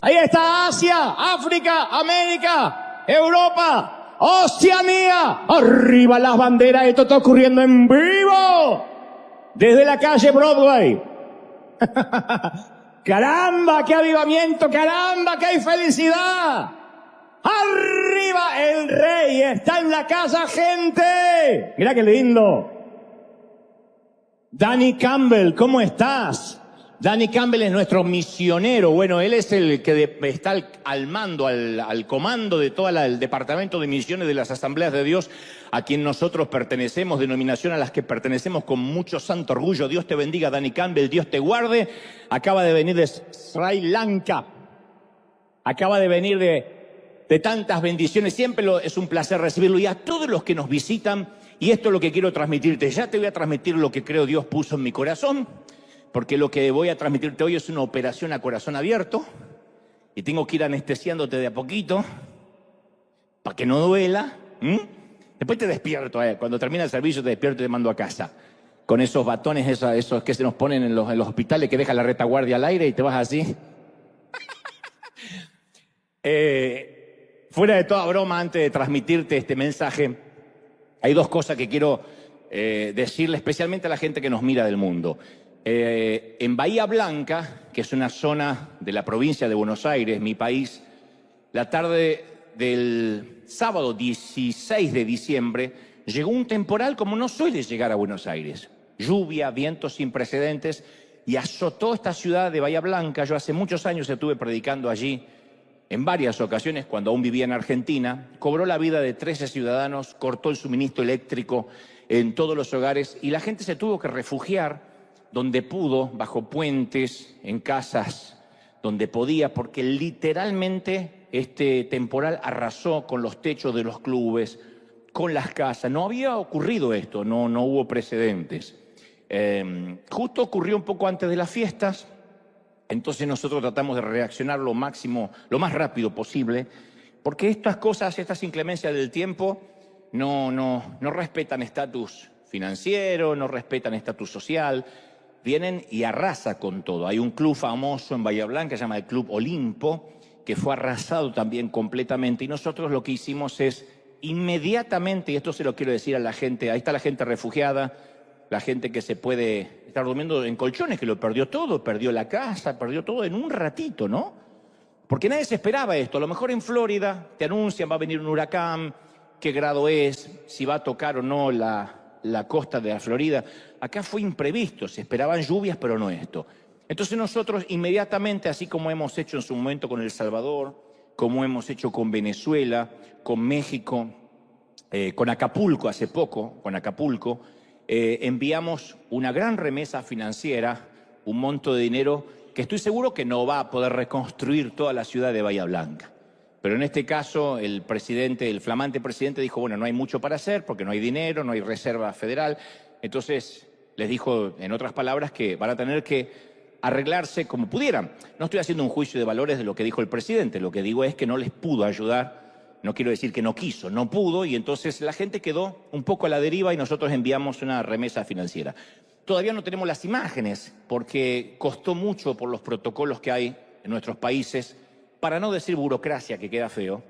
Ahí está Asia, África, América, Europa, Oceanía. Arriba las banderas, esto está ocurriendo en vivo. Desde la calle Broadway. ¡Caramba, qué avivamiento! ¡Caramba, qué felicidad! ¡Arriba el rey! ¡Está en la casa, gente! ¡Mira qué lindo! Danny Campbell, ¿cómo estás? Danny Campbell es nuestro misionero. Bueno, él es el que está al mando, al comando de todo el departamento de misiones de las Asambleas de Dios, a quien nosotros pertenecemos, denominación a las que pertenecemos con mucho santo orgullo. Dios te bendiga, Danny Campbell, Dios te guarde. Acaba de venir de Sri Lanka. Acaba de venir de tantas bendiciones. Siempre es un placer recibirlo. Y a todos los que nos visitan, y esto es lo que quiero transmitirte. Ya te voy a transmitir lo que creo Dios puso en mi corazón. Porque lo que voy a transmitirte hoy es una operación a corazón abierto y tengo que ir anestesiándote de a poquito para que no duela. Después te despierto, cuando termina el servicio te despierto y te mando a casa. Con esos batones, esos que se nos ponen en los hospitales que deja la retaguardia al aire y te vas así. Fuera de toda broma, antes de transmitirte este mensaje, hay dos cosas que quiero decirle especialmente a la gente que nos mira del mundo. En Bahía Blanca, que es una zona de la provincia de Buenos Aires, mi país, la tarde del sábado 16 de diciembre llegó un temporal como no suele llegar a Buenos Aires. Lluvia, vientos sin precedentes y azotó esta ciudad de Bahía Blanca. Yo hace muchos años estuve predicando allí en varias ocasiones cuando aún vivía en Argentina. Cobró la vida de 13 ciudadanos, cortó el suministro eléctrico en todos los hogares y la gente se tuvo que refugiar donde pudo, bajo puentes, en casas, donde podía, porque literalmente este temporal arrasó con los techos de los clubes, con las casas. No había ocurrido esto, no hubo precedentes. Justo ocurrió un poco antes de las fiestas, entonces nosotros tratamos de reaccionar lo más rápido posible, porque estas cosas, estas inclemencias del tiempo, no respetan estatus financiero, no respetan estatus social. Vienen y arrasa con todo. Hay un club famoso en Bahía Blanca, se llama el Club Olimpo, que fue arrasado también completamente. Y nosotros lo que hicimos es inmediatamente, y esto se lo quiero decir a la gente, ahí está la gente refugiada, la gente que se puede estar durmiendo en colchones, que lo perdió todo, perdió la casa, perdió todo en un ratito, ¿no? Porque nadie se esperaba esto. A lo mejor en Florida te anuncian, va a venir un huracán, qué grado es, si va a tocar o no la costa de la Florida. Acá fue imprevisto, se esperaban lluvias, pero no esto. Entonces nosotros inmediatamente, así como hemos hecho en su momento con El Salvador, como hemos hecho con Venezuela, con México, con Acapulco hace poco, enviamos una gran remesa financiera, un monto de dinero que estoy seguro que no va a poder reconstruir toda la ciudad de Bahía Blanca. Pero en este caso el flamante presidente dijo, bueno, no hay mucho para hacer porque no hay dinero, no hay reserva federal. Entonces les dijo, en otras palabras, que van a tener que arreglarse como pudieran. No estoy haciendo un juicio de valores de lo que dijo el presidente, lo que digo es que no les pudo ayudar, no quiero decir que no quiso, no pudo, y entonces la gente quedó un poco a la deriva y nosotros enviamos una remesa financiera. Todavía no tenemos las imágenes porque costó mucho por los protocolos que hay en nuestros países, para no decir burocracia, que queda feo,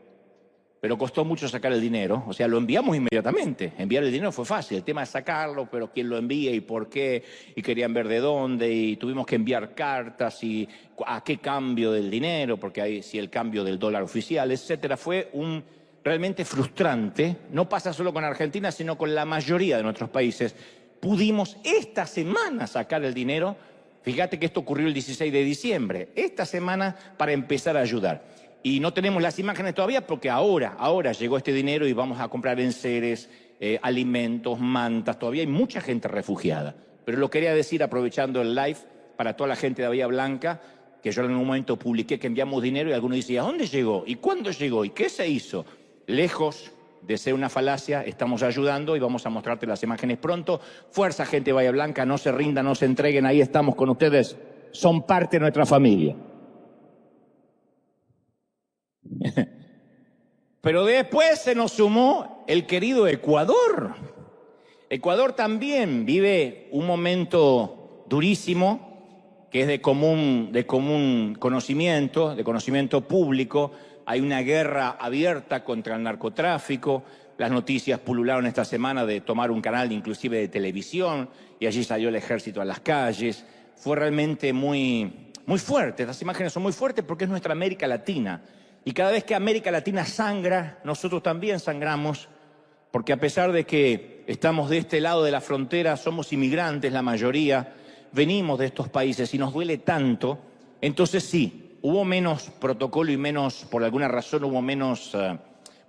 pero costó mucho sacar el dinero. O sea, lo enviamos inmediatamente. Enviar el dinero fue fácil. El tema es sacarlo, pero quién lo envía y por qué, y querían ver de dónde, y tuvimos que enviar cartas y a qué cambio del dinero, porque hay si el cambio del dólar oficial, etcétera. Fue realmente frustrante. No pasa solo con Argentina, sino con la mayoría de nuestros países. Pudimos esta semana sacar el dinero. Fíjate que esto ocurrió el 16 de diciembre. Esta semana para empezar a ayudar. Y no tenemos las imágenes todavía porque ahora llegó este dinero y vamos a comprar enseres, alimentos, mantas. Todavía hay mucha gente refugiada. Pero lo quería decir aprovechando el live para toda la gente de Bahía Blanca, que yo en un momento publiqué que enviamos dinero y algunos decían, ¿a dónde llegó? ¿Y cuándo llegó? ¿Y qué se hizo? Lejos de ser una falacia, estamos ayudando y vamos a mostrarte las imágenes pronto. Fuerza, gente de Bahía Blanca, no se rindan, no se entreguen, ahí estamos con ustedes. Son parte de nuestra familia. Pero después se nos sumó el querido Ecuador. Ecuador también vive un momento durísimo que es de común conocimiento público. Hay una guerra abierta contra el narcotráfico. Las noticias pulularon esta semana de tomar un canal inclusive de televisión y allí salió el ejército a las calles. Fue realmente muy fuerte. Estas imágenes son muy fuertes porque es nuestra América Latina. Y cada vez que América Latina sangra, nosotros también sangramos, porque a pesar de que estamos de este lado de la frontera, somos inmigrantes la mayoría, venimos de estos países y nos duele tanto. Entonces sí, hubo menos protocolo y menos, por alguna razón, hubo menos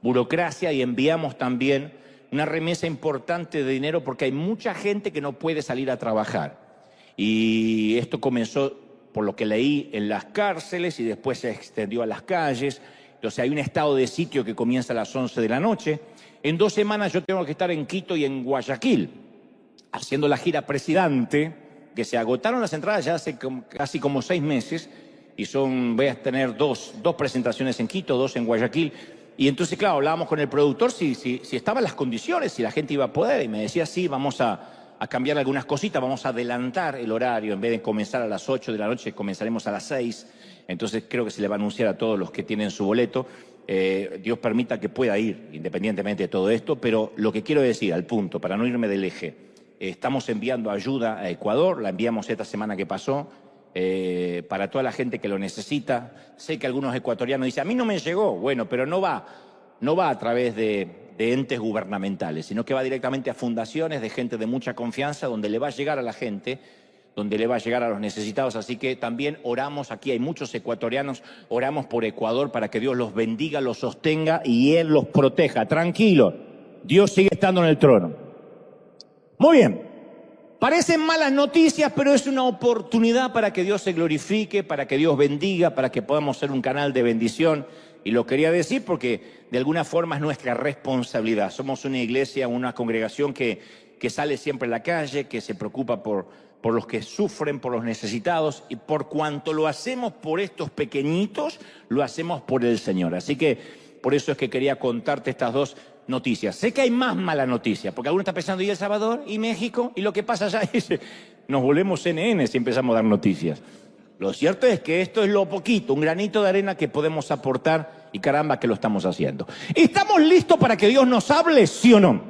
burocracia, y enviamos también una remesa importante de dinero porque hay mucha gente que no puede salir a trabajar. Y esto comenzó, por lo que leí, en las cárceles y después se extendió a las calles. Entonces hay un estado de sitio que comienza a las 11 de la noche. En 2 semanas yo tengo que estar en Quito y en Guayaquil, haciendo la gira Presidente, que se agotaron las entradas ya hace casi como 6 meses, y voy a tener dos presentaciones en Quito, 2 en Guayaquil. Y entonces, claro, hablábamos con el productor si estaban las condiciones, si la gente iba a poder, y me decía, sí, vamos a cambiar algunas cositas, vamos a adelantar el horario, en vez de comenzar a las 8 de la noche, comenzaremos a las 6, entonces creo que se le va a anunciar a todos los que tienen su boleto. Dios permita que pueda ir, independientemente de todo esto, pero lo que quiero decir, al punto, para no irme del eje, estamos enviando ayuda a Ecuador, la enviamos esta semana que pasó, para toda la gente que lo necesita. Sé que algunos ecuatorianos dicen, a mí no me llegó, bueno, pero no va a través de entes gubernamentales, sino que va directamente a fundaciones de gente de mucha confianza, donde le va a llegar a la gente, donde le va a llegar a los necesitados. Así que también oramos, aquí hay muchos ecuatorianos, oramos por Ecuador para que Dios los bendiga, los sostenga y Él los proteja. Tranquilo, Dios sigue estando en el trono. Muy bien. Parecen malas noticias, pero es una oportunidad para que Dios se glorifique, para que Dios bendiga, para que podamos ser un canal de bendición. Y lo quería decir porque de alguna forma es nuestra responsabilidad. Somos una iglesia, una congregación que sale siempre a la calle, que se preocupa por los que sufren, por los necesitados, y por cuanto lo hacemos por estos pequeñitos, lo hacemos por el Señor. Así que por eso es que quería contarte estas 2 noticias. Sé que hay más malas noticias, porque alguno está pensando, ¿y El Salvador? ¿Y México? ¿Y lo que pasa allá? Nos volvemos CNN si empezamos a dar noticias. Lo cierto es que esto es lo poquito, un granito de arena que podemos aportar, y caramba que lo estamos haciendo. ¿Estamos listos para que Dios nos hable, sí o no?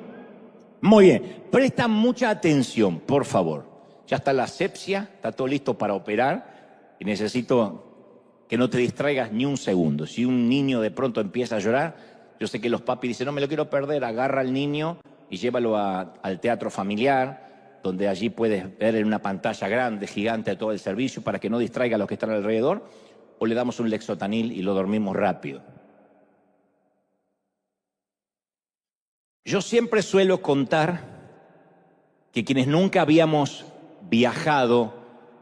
Muy bien, presta mucha atención, por favor. Ya está la asepsia, está todo listo para operar, y necesito que no te distraigas ni un segundo. Si un niño de pronto empieza a llorar, yo sé que los papis dicen, no me lo quiero perder, agarra al niño y llévalo al teatro familiar, donde allí puedes ver en una pantalla grande, gigante, todo el servicio, para que no distraiga a los que están alrededor, o le damos un Lexotanil y lo dormimos rápido. Yo siempre suelo contar que quienes nunca habíamos viajado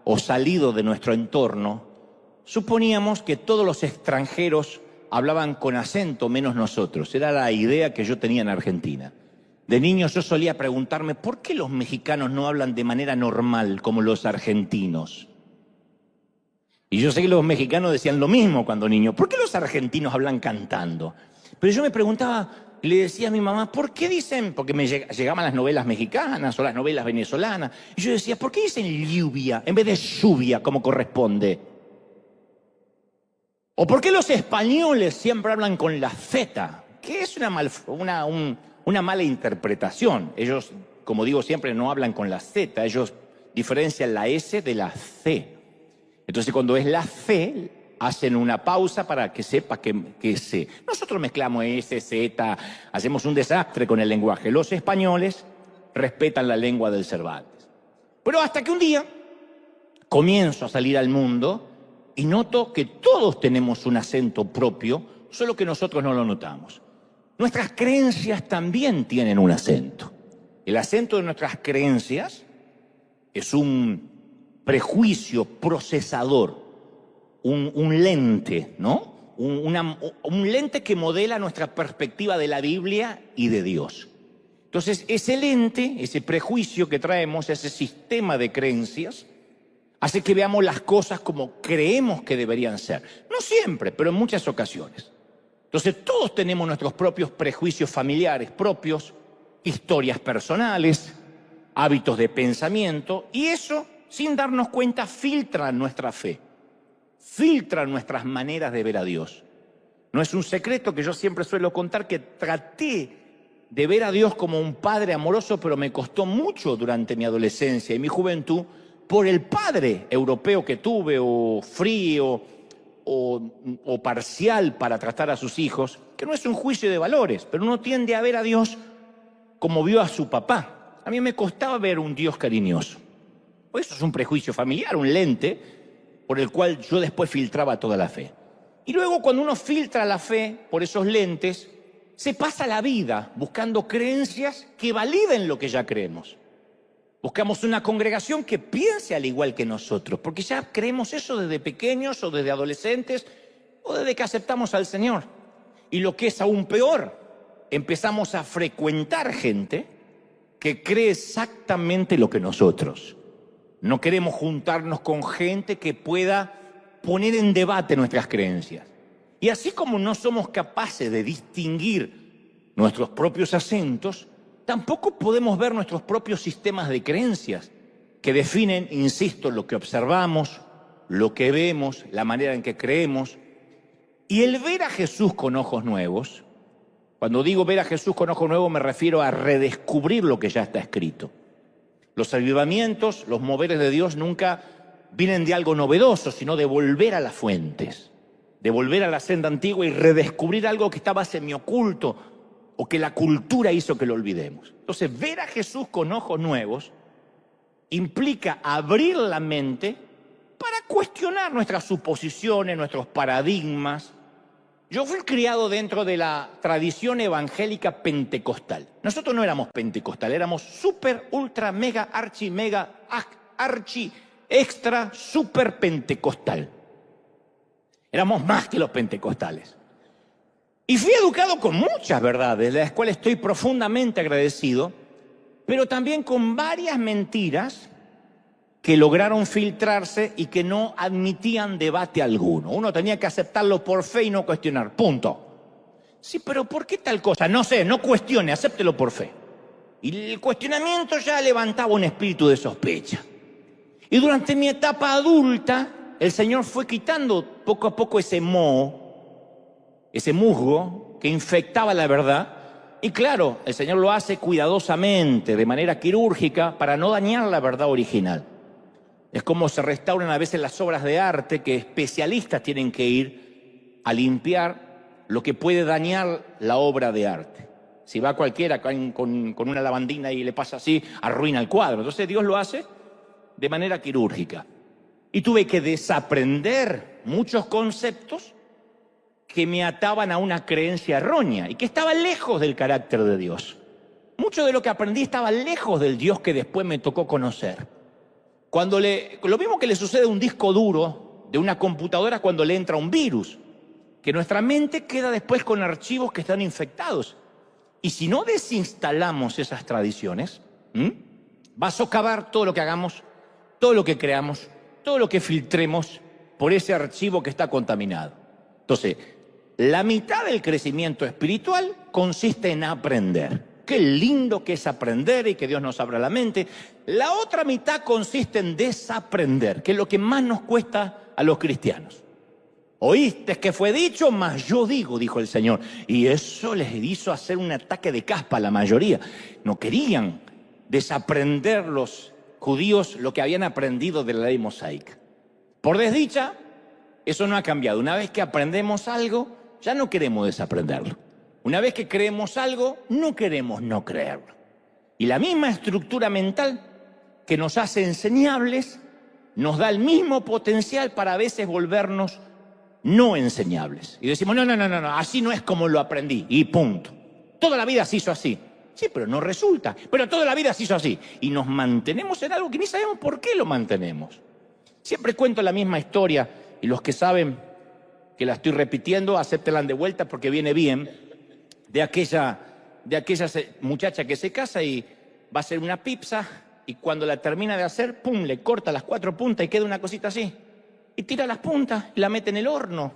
o salido de nuestro entorno, suponíamos que todos los extranjeros hablaban con acento menos nosotros. Era la idea que yo tenía en Argentina. De niño yo solía preguntarme, ¿por qué los mexicanos no hablan de manera normal como los argentinos? Y yo sé que los mexicanos decían lo mismo cuando niño. ¿Por qué los argentinos hablan cantando? Pero yo me preguntaba, le decía a mi mamá, ¿por qué dicen? Porque me llegaban las novelas mexicanas o las novelas venezolanas. Y yo decía, ¿por qué dicen lluvia en vez de lluvia como corresponde? ¿O por qué los españoles siempre hablan con la Z? Que es una mala interpretación. Ellos, como digo siempre, no hablan con la Z. Ellos diferencian la S de la C. Entonces, cuando es la C, hacen una pausa para que sepa que es C. Nosotros mezclamos S, Z, hacemos un desastre con el lenguaje. Los españoles respetan la lengua del Cervantes. Pero hasta que un día comienzo a salir al mundo y noto que todos tenemos un acento propio, solo que nosotros no lo notamos. Nuestras creencias también tienen un acento. El acento de nuestras creencias es un prejuicio procesador, un lente, ¿no? Un lente que modela nuestra perspectiva de la Biblia y de Dios. Entonces, ese lente, ese prejuicio que traemos, ese sistema de creencias, hace que veamos las cosas como creemos que deberían ser. No siempre, pero en muchas ocasiones. Entonces, todos tenemos nuestros propios prejuicios familiares propios, historias personales, hábitos de pensamiento, y eso sin darnos cuenta, filtran nuestra fe, filtran nuestras maneras de ver a Dios. No es un secreto que yo siempre suelo contar que traté de ver a Dios como un padre amoroso, pero me costó mucho durante mi adolescencia y mi juventud por el padre europeo que tuve, o frío, o parcial para tratar a sus hijos, que no es un juicio de valores, pero uno tiende a ver a Dios como vio a su papá. A mí me costaba ver un Dios cariñoso. Pues eso es un prejuicio familiar, un lente por el cual yo después filtraba toda la fe. Y luego cuando uno filtra la fe por esos lentes, se pasa la vida buscando creencias que validen lo que ya creemos. Buscamos una congregación que piense al igual que nosotros, porque ya creemos eso desde pequeños o desde adolescentes o desde que aceptamos al Señor. Y lo que es aún peor, empezamos a frecuentar gente que cree exactamente lo que nosotros. No queremos juntarnos con gente que pueda poner en debate nuestras creencias. Y así como no somos capaces de distinguir nuestros propios acentos, tampoco podemos ver nuestros propios sistemas de creencias que definen, insisto, lo que observamos, lo que vemos, la manera en que creemos. Y el ver a Jesús con ojos nuevos, cuando digo ver a Jesús con ojos nuevos me refiero a redescubrir lo que ya está escrito. Los avivamientos, los moveres de Dios nunca vienen de algo novedoso, sino de volver a las fuentes, de volver a la senda antigua y redescubrir algo que estaba semioculto o que la cultura hizo que lo olvidemos. Entonces, ver a Jesús con ojos nuevos implica abrir la mente para cuestionar nuestras suposiciones, nuestros paradigmas. Yo fui criado dentro de la tradición evangélica pentecostal. Nosotros no éramos pentecostal, éramos super, ultra, mega, archi, extra, super pentecostal. Éramos más que los pentecostales. Y fui educado con muchas verdades, de las cuales estoy profundamente agradecido, pero también con varias mentiras que lograron filtrarse y que no admitían debate alguno. Uno tenía que aceptarlo por fe y no cuestionar, punto. Sí, pero ¿por qué tal cosa? No sé, no cuestione, acéptelo por fe. Y el cuestionamiento ya levantaba un espíritu de sospecha. Y durante mi etapa adulta, el Señor fue quitando poco a poco ese moho, ese musgo que infectaba la verdad. Y claro, el Señor lo hace cuidadosamente, de manera quirúrgica, para no dañar la verdad original. Es como se restauran a veces las obras de arte, que especialistas tienen que ir a limpiar lo que puede dañar la obra de arte. Si va cualquiera con una lavandina y le pasa así, arruina el cuadro. Entonces Dios lo hace de manera quirúrgica. Y tuve que desaprender muchos conceptos que me ataban a una creencia errónea y que estaban lejos del carácter de Dios. Mucho de lo que aprendí estaba lejos del Dios que después me tocó conocer. Lo mismo que le sucede a un disco duro de una computadora cuando le entra un virus, que nuestra mente queda después con archivos que están infectados. Y si no desinstalamos esas tradiciones, va a socavar todo lo que hagamos, todo lo que creamos, todo lo que filtremos por ese archivo que está contaminado. Entonces, la mitad del crecimiento espiritual consiste en aprender. Qué lindo que es aprender y que Dios nos abra la mente. La otra mitad consiste en desaprender, que es lo que más nos cuesta a los cristianos. Oíste que fue dicho, mas yo digo, dijo el Señor. Y eso les hizo hacer un ataque de caspa a la mayoría. No querían desaprender los judíos lo que habían aprendido de la ley mosaica. Por desdicha, eso no ha cambiado. Una vez que aprendemos algo, ya no queremos desaprenderlo. Una vez que creemos algo, no queremos no creerlo. Y la misma estructura mental que nos hace enseñables, nos da el mismo potencial para a veces volvernos no enseñables. Y decimos, no, así no es como lo aprendí. Y punto. Toda la vida se hizo así. Sí, pero no resulta. Pero toda la vida se hizo así. Y nos mantenemos en algo que ni sabemos por qué lo mantenemos. Siempre cuento la misma historia y los que saben que la estoy repitiendo, acéptenla de vuelta porque viene bien, de aquella muchacha que se casa y va a hacer una pizza y cuando la termina de hacer, pum, le corta las 4 puntas y queda una cosita así. Y tira las puntas y la mete en el horno.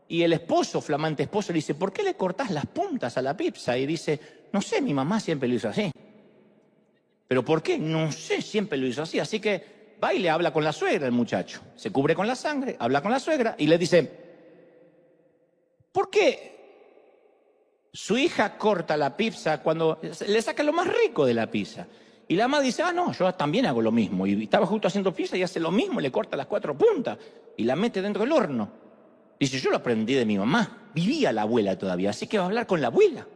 Y el esposo, flamante esposo, le dice, ¿por qué le cortás las puntas a la pizza? Y dice, no sé, mi mamá siempre lo hizo así. ¿Pero por qué? No sé, siempre lo hizo así. Así que va y le habla con la suegra el muchacho. Se cubre con la sangre, habla con la suegra y le dice, ¿por qué su hija corta la pizza cuando le saca lo más rico de la pizza? Y la mamá dice, no, yo también hago lo mismo. Y estaba justo haciendo pizza y hace lo mismo, le corta las 4 puntas y la mete dentro del horno. Dice, yo lo aprendí de mi mamá, vivía la abuela todavía, así que va a hablar con la abuela.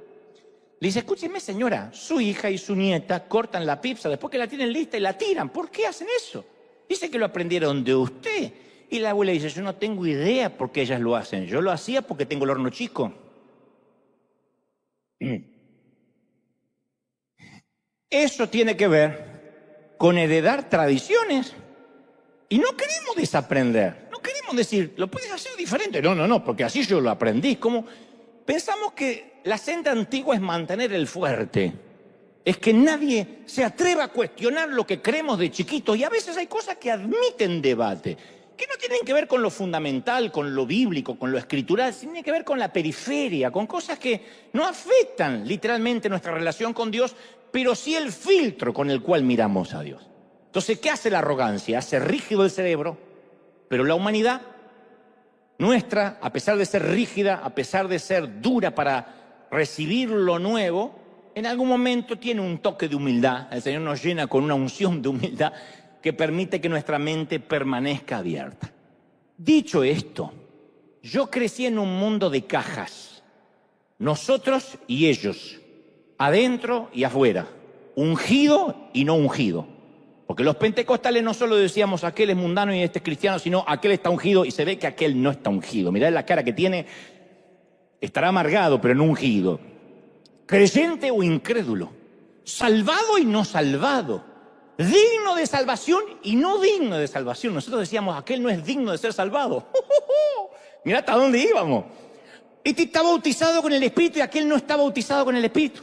Le dice, escúcheme señora, su hija y su nieta cortan la pizza después que la tienen lista y la tiran. ¿Por qué hacen eso? Dice que lo aprendieron de usted. Y la abuela dice, yo no tengo idea por qué ellas lo hacen. Yo lo hacía porque tengo el horno chico. Eso tiene que ver con heredar tradiciones. Y no queremos desaprender. No queremos decir, lo puedes hacer diferente. No, porque así yo lo aprendí. Como pensamos que la senda antigua es mantener el fuerte. Es que nadie se atreva a cuestionar lo que creemos de chiquitos. Y a veces hay cosas que admiten debate, que no tienen que ver con lo fundamental, con lo bíblico, con lo escritural, tienen que ver con la periferia, con cosas que no afectan literalmente nuestra relación con Dios, pero sí el filtro con el cual miramos a Dios. Entonces, ¿qué hace la arrogancia? Hace rígido el cerebro, pero la humanidad nuestra, a pesar de ser rígida, a pesar de ser dura para recibir lo nuevo, en algún momento tiene un toque de humildad. El Señor nos llena con una unción de humildad que permite que nuestra mente permanezca abierta. Dicho esto, yo crecí en un mundo de cajas, nosotros y ellos, adentro y afuera, ungido y no ungido. Porque los pentecostales no solo decíamos aquel es mundano y este es cristiano, sino aquel está ungido y se ve que aquel no está ungido. Mirá la cara que tiene, estará amargado pero no ungido. Creyente o incrédulo, salvado y no salvado, digno de salvación y no digno de salvación. Nosotros decíamos aquel no es digno de ser salvado. Mirá hasta dónde íbamos. Este está bautizado con el Espíritu y aquel no está bautizado con el Espíritu.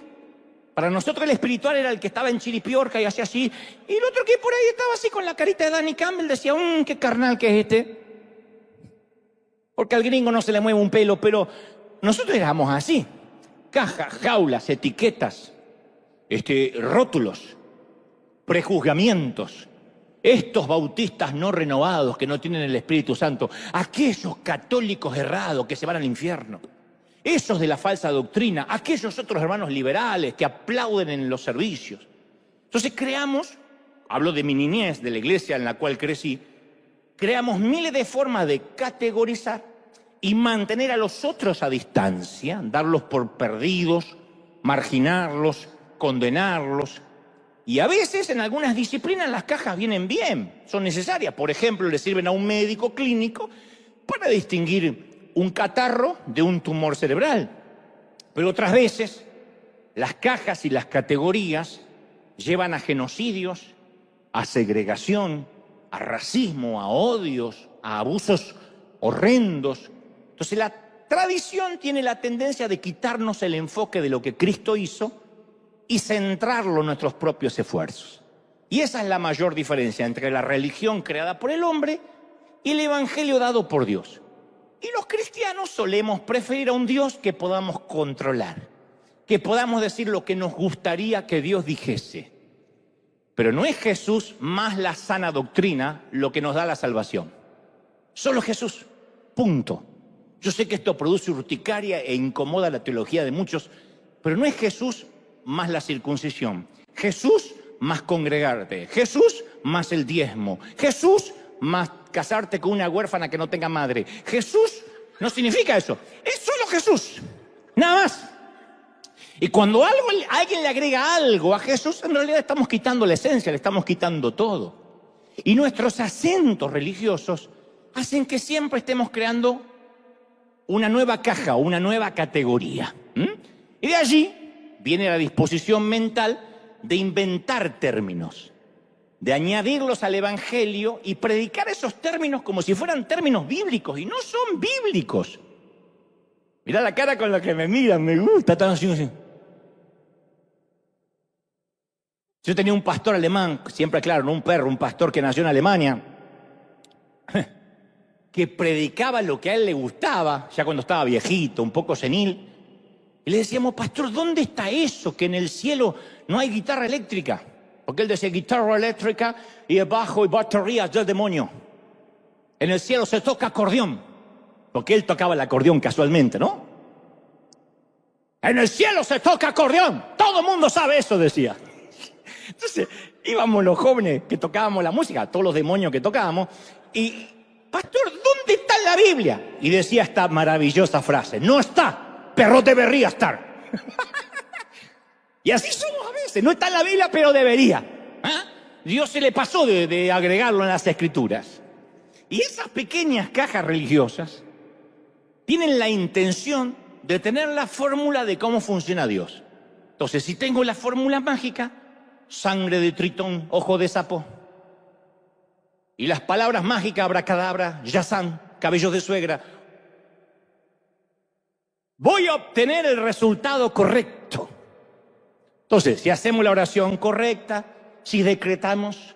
Para nosotros el espiritual era el que estaba en Chiripiorca y hacía así. Y el otro que por ahí estaba así con la carita de Danny Campbell decía, qué carnal que es este. Porque al gringo no se le mueve un pelo, pero nosotros éramos así. Cajas, jaulas, etiquetas, rótulos, prejuzgamientos. Estos bautistas no renovados que no tienen el Espíritu Santo. Aquellos católicos errados que se van al infierno. Esos de la falsa doctrina, aquellos otros hermanos liberales que aplauden en los servicios. Entonces creamos, hablo de mi niñez, de la iglesia en la cual crecí, creamos miles de formas de categorizar y mantener a los otros a distancia, darlos por perdidos, marginarlos, condenarlos. Y a veces en algunas disciplinas las cajas vienen bien, son necesarias. Por ejemplo, le sirven a un médico clínico para distinguir un catarro de un tumor cerebral. Pero otras veces las cajas y las categorías llevan a genocidios, a segregación, a racismo, a odios, a abusos horrendos. Entonces la tradición tiene la tendencia de quitarnos el enfoque de lo que Cristo hizo y centrarlo en nuestros propios esfuerzos. Y esa es la mayor diferencia entre la religión creada por el hombre y el evangelio dado por Dios. Y los cristianos solemos preferir a un Dios que podamos controlar, que podamos decir lo que nos gustaría que Dios dijese. Pero no es Jesús más la sana doctrina lo que nos da la salvación. Solo Jesús, punto. Yo sé que esto produce urticaria e incomoda la teología de muchos, pero no es Jesús más la circuncisión. Jesús más congregarte. Jesús más el diezmo. Jesús más casarte con una huérfana que no tenga madre. Jesús no significa eso. Es solo Jesús. Nada más. Y cuando alguien le agrega algo a Jesús, en realidad estamos quitando la esencia, le estamos quitando todo. Y nuestros acentos religiosos hacen que siempre estemos creando una nueva caja, una nueva categoría. Y de allí viene la disposición mental de inventar términos, de añadirlos al evangelio y predicar esos términos como si fueran términos bíblicos, y no son bíblicos. Mirá la cara con la que me miran, me gusta, están así. Yo tenía un pastor alemán, siempre claro, no un perro, un pastor que nació en Alemania, que predicaba lo que a él le gustaba, ya cuando estaba viejito, un poco senil. Y le decíamos, pastor, ¿dónde está eso que en el cielo no hay guitarra eléctrica? Porque él decía guitarra eléctrica y el bajo y baterías del demonio. En el cielo se toca acordeón. Porque él tocaba el acordeón casualmente, ¿no? En el cielo se toca acordeón. Todo el mundo sabe eso, decía. Entonces, íbamos los jóvenes que tocábamos la música, todos los demonios que tocábamos, y, pastor, ¿dónde está la Biblia? Y decía esta maravillosa frase: no está, pero debería estar. Y así somos a veces, no está en la Biblia, pero debería. ¿Ah? Dios se le pasó de agregarlo en las Escrituras. Y esas pequeñas cajas religiosas tienen la intención de tener la fórmula de cómo funciona Dios. Entonces, si tengo la fórmula mágica, sangre de tritón, ojo de sapo, y las palabras mágicas, abracadabra, yazán, cabellos de suegra, voy a obtener el resultado correcto. Entonces, si hacemos la oración correcta, si decretamos,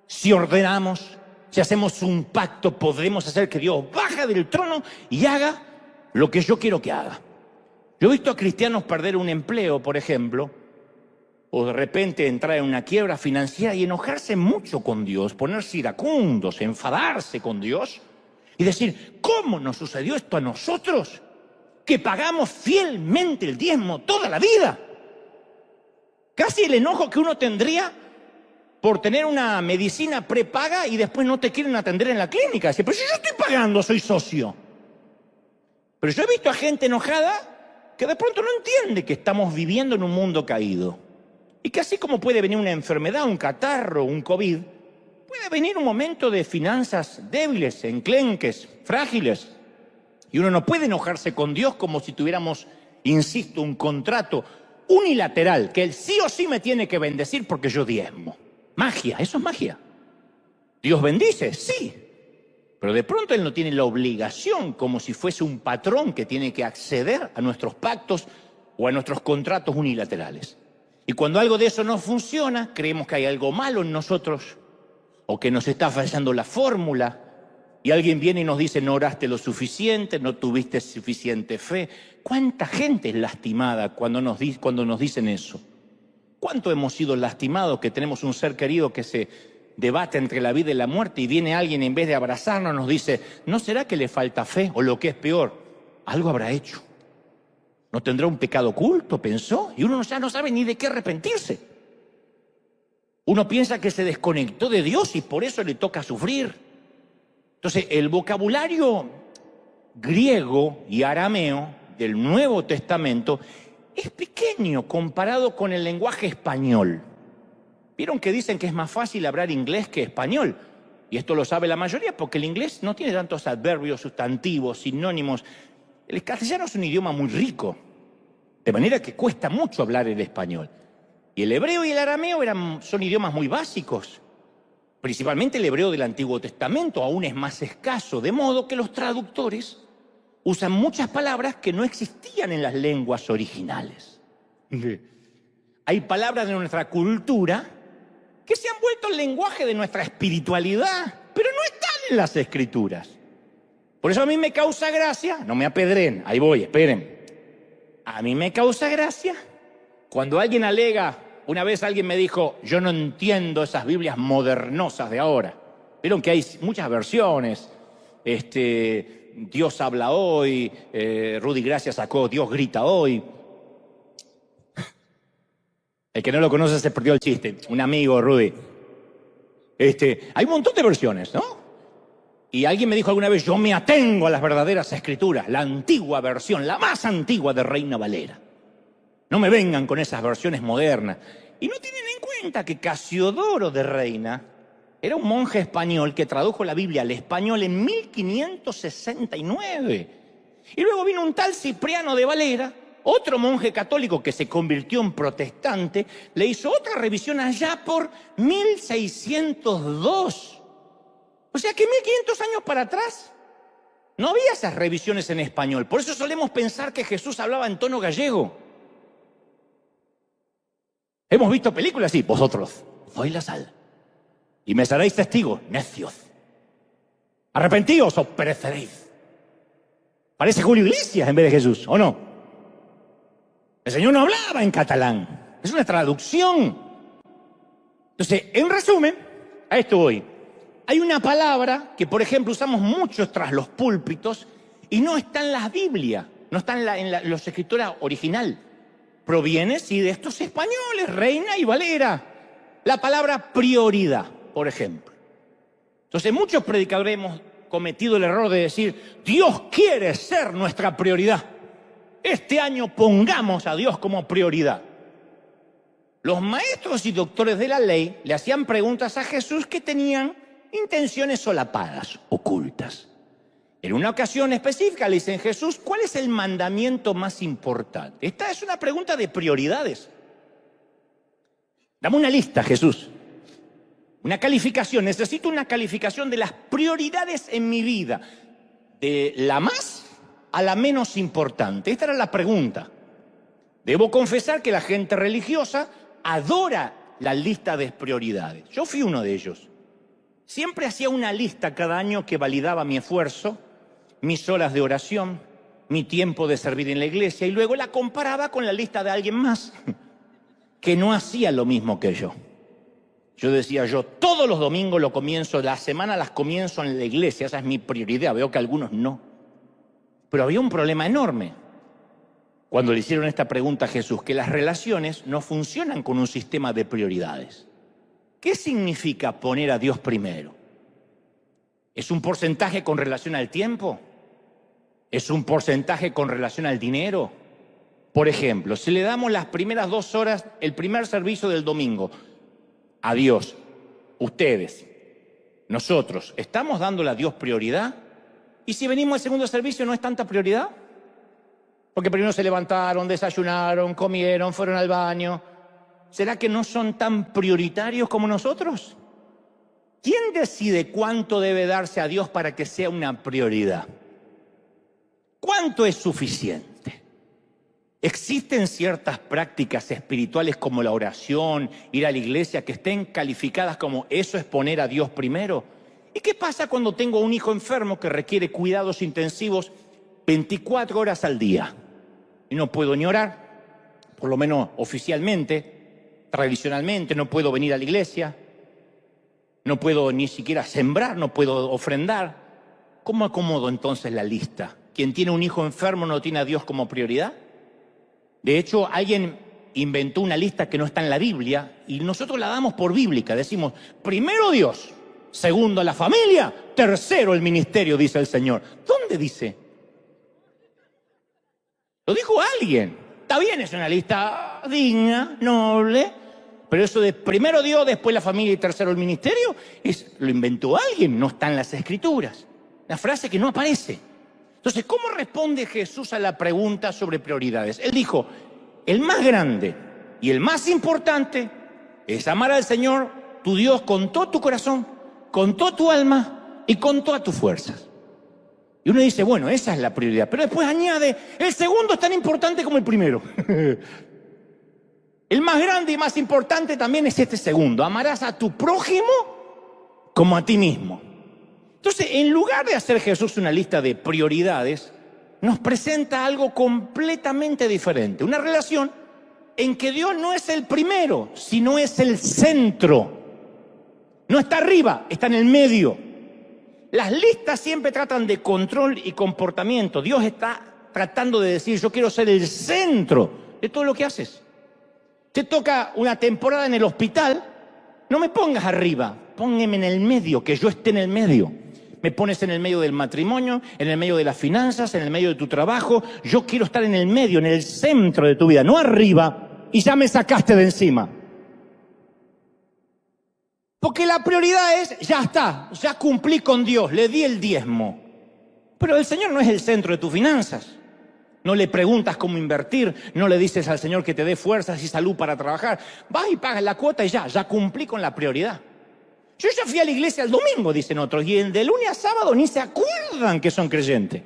si ordenamos, si hacemos un pacto, podremos hacer que Dios baje del trono y haga lo que yo quiero que haga. Yo he visto a cristianos perder un empleo, por ejemplo, o de repente entrar en una quiebra financiera y enojarse mucho con Dios, ponerse iracundos, enfadarse con Dios y decir: ¿cómo nos sucedió esto a nosotros, que pagamos fielmente el diezmo toda la vida? Casi el enojo que uno tendría por tener una medicina prepaga y después no te quieren atender en la clínica. Dice: pero si yo estoy pagando, soy socio. Pero yo he visto a gente enojada que de pronto no entiende que estamos viviendo en un mundo caído. Y que así como puede venir una enfermedad, un catarro, un COVID, puede venir un momento de finanzas débiles, enclenques, frágiles. Y uno no puede enojarse con Dios como si tuviéramos, insisto, un contrato unilateral, que Él sí o sí me tiene que bendecir porque yo diezmo. Magia, eso es magia. Dios bendice, sí. Pero de pronto Él no tiene la obligación, como si fuese un patrón que tiene que acceder a nuestros pactos o a nuestros contratos unilaterales. Y cuando algo de eso no funciona, creemos que hay algo malo en nosotros o que nos está fallando la fórmula. Y alguien viene y nos dice: no oraste lo suficiente, no tuviste suficiente fe. ¿Cuánta gente es lastimada cuando nos dicen eso? ¿Cuánto hemos sido lastimados que tenemos un ser querido que se debate entre la vida y la muerte y viene alguien, en vez de abrazarnos, nos dice: ¿no será que le falta fe? O lo que es peor, algo habrá hecho. ¿No tendrá un pecado oculto? Pensó. Y uno ya no sabe ni de qué arrepentirse. Uno piensa que se desconectó de Dios y por eso le toca sufrir. Entonces, el vocabulario griego y arameo del Nuevo Testamento es pequeño comparado con el lenguaje español. ¿Vieron que dicen que es más fácil hablar inglés que español? Y esto lo sabe la mayoría porque el inglés no tiene tantos adverbios, sustantivos, sinónimos. El castellano es un idioma muy rico, de manera que cuesta mucho hablar el español. Y el hebreo y el arameo son idiomas muy básicos. Principalmente el hebreo del Antiguo Testamento aún es más escaso, de modo que los traductores usan muchas palabras que no existían en las lenguas originales. Hay palabras de nuestra cultura que se han vuelto el lenguaje de nuestra espiritualidad, pero no están en las Escrituras. Por eso a mí me causa gracia, no me apedren, ahí voy, esperen. A mí me causa gracia cuando alguien alega. Una vez alguien me dijo: yo no entiendo esas Biblias modernosas de ahora. Vieron que hay muchas versiones. Dios habla hoy, Rudy Gracia sacó Dios grita hoy. El que no lo conoce se perdió el chiste. Un amigo, Rudy. Hay un montón de versiones, ¿no? Y alguien me dijo alguna vez: yo me atengo a las verdaderas Escrituras, la antigua versión, la más antigua de Reina Valera. No me vengan con esas versiones modernas. Y no tienen en cuenta que Casiodoro de Reina era un monje español que tradujo la Biblia al español en 1569. Y luego vino un tal Cipriano de Valera, otro monje católico que se convirtió en protestante, le hizo otra revisión allá por 1602. O sea que 1500 años para atrás no había esas revisiones en español. Por eso solemos pensar que Jesús hablaba en tono gallego. Hemos visto películas así: vosotros sois la sal y me seréis testigos, necios. Arrepentíos o pereceréis. Parece Julio Iglesias en vez de Jesús, ¿o no? El Señor no hablaba en catalán. Es una traducción. Entonces, en resumen, a esto voy. Hay una palabra que, por ejemplo, usamos mucho tras los púlpitos y no está en la Biblia, no está en los escritores original. Proviene, sí, de estos españoles, Reina y Valera. La palabra prioridad, por ejemplo. Entonces, muchos predicadores hemos cometido el error de decir, Dios quiere ser nuestra prioridad. Este año pongamos a Dios como prioridad. Los maestros y doctores de la ley le hacían preguntas a Jesús que tenían intenciones solapadas, ocultas. En una ocasión específica le dicen, Jesús, ¿cuál es el mandamiento más importante? Esta es una pregunta de prioridades. Dame una lista, Jesús. Una calificación, necesito una calificación de las prioridades en mi vida, de la más a la menos importante. Esta era la pregunta. Debo confesar que la gente religiosa adora la lista de prioridades. Yo fui uno de ellos. Siempre hacía una lista cada año que validaba mi esfuerzo, mis horas de oración, mi tiempo de servir en la iglesia, y luego la comparaba con la lista de alguien más que no hacía lo mismo que yo. Yo decía, yo todos los domingos lo comienzo, la semana las comienzo en la iglesia, esa es mi prioridad, veo que algunos no. Pero había un problema enorme cuando le hicieron esta pregunta a Jesús, que las relaciones no funcionan con un sistema de prioridades. ¿Qué significa poner a Dios primero? ¿Es un porcentaje con relación al tiempo? ¿Es un porcentaje con relación al dinero? Por ejemplo, si le damos las primeras 2 horas, el primer servicio del domingo, a Dios, ustedes, nosotros, ¿estamos dándole a Dios prioridad? ¿Y si venimos al segundo servicio no es tanta prioridad? Porque primero se levantaron, desayunaron, comieron, fueron al baño. ¿Será que no son tan prioritarios como nosotros? ¿Quién decide cuánto debe darse a Dios para que sea una prioridad? ¿Cuánto es suficiente? ¿Existen ciertas prácticas espirituales como la oración, ir a la iglesia, que estén calificadas como eso es poner a Dios primero? ¿Y qué pasa cuando tengo un hijo enfermo que requiere cuidados intensivos 24 horas al día? Y no puedo ni orar, por lo menos oficialmente, tradicionalmente, no puedo venir a la iglesia, no puedo ni siquiera sembrar, no puedo ofrendar. ¿Cómo acomodo entonces la lista? ¿Quien tiene un hijo enfermo no tiene a Dios como prioridad? De hecho, alguien inventó una lista que no está en la Biblia y nosotros la damos por bíblica. Decimos, primero Dios, segundo la familia, tercero el ministerio, dice el Señor. ¿Dónde dice? Lo dijo alguien. Está bien, es una lista digna, noble, pero eso de primero Dios, después la familia y tercero el ministerio, lo inventó alguien, no está en las Escrituras. La frase que no aparece. Entonces, ¿cómo responde Jesús a la pregunta sobre prioridades? Él dijo, el más grande y el más importante es amar al Señor, tu Dios, con todo tu corazón, con toda tu alma y con todas tus fuerzas. Y uno dice, bueno, esa es la prioridad. Pero después añade, el segundo es tan importante como el primero. El más grande y más importante también es este segundo. Amarás a tu prójimo como a ti mismo. Entonces, en lugar de hacer Jesús una lista de prioridades, nos presenta algo completamente diferente. Una relación en que Dios no es el primero, sino es el centro. No está arriba, está en el medio. Las listas siempre tratan de control y comportamiento. Dios está tratando de decir, yo quiero ser el centro de todo lo que haces. Te toca una temporada en el hospital, no me pongas arriba, póngame en el medio, que yo esté en el medio. Me pones en el medio del matrimonio, en el medio de las finanzas, en el medio de tu trabajo. Yo quiero estar en el medio, en el centro de tu vida, no arriba, y ya me sacaste de encima. Porque la prioridad es, ya está, ya cumplí con Dios, le di el diezmo. Pero el Señor no es el centro de tus finanzas. No le preguntas cómo invertir, no le dices al Señor que te dé fuerzas y salud para trabajar. Vas y pagas la cuota y ya cumplí con la prioridad. Yo ya fui a la iglesia el domingo, dicen otros, y de lunes a sábado ni se acuerdan que son creyentes.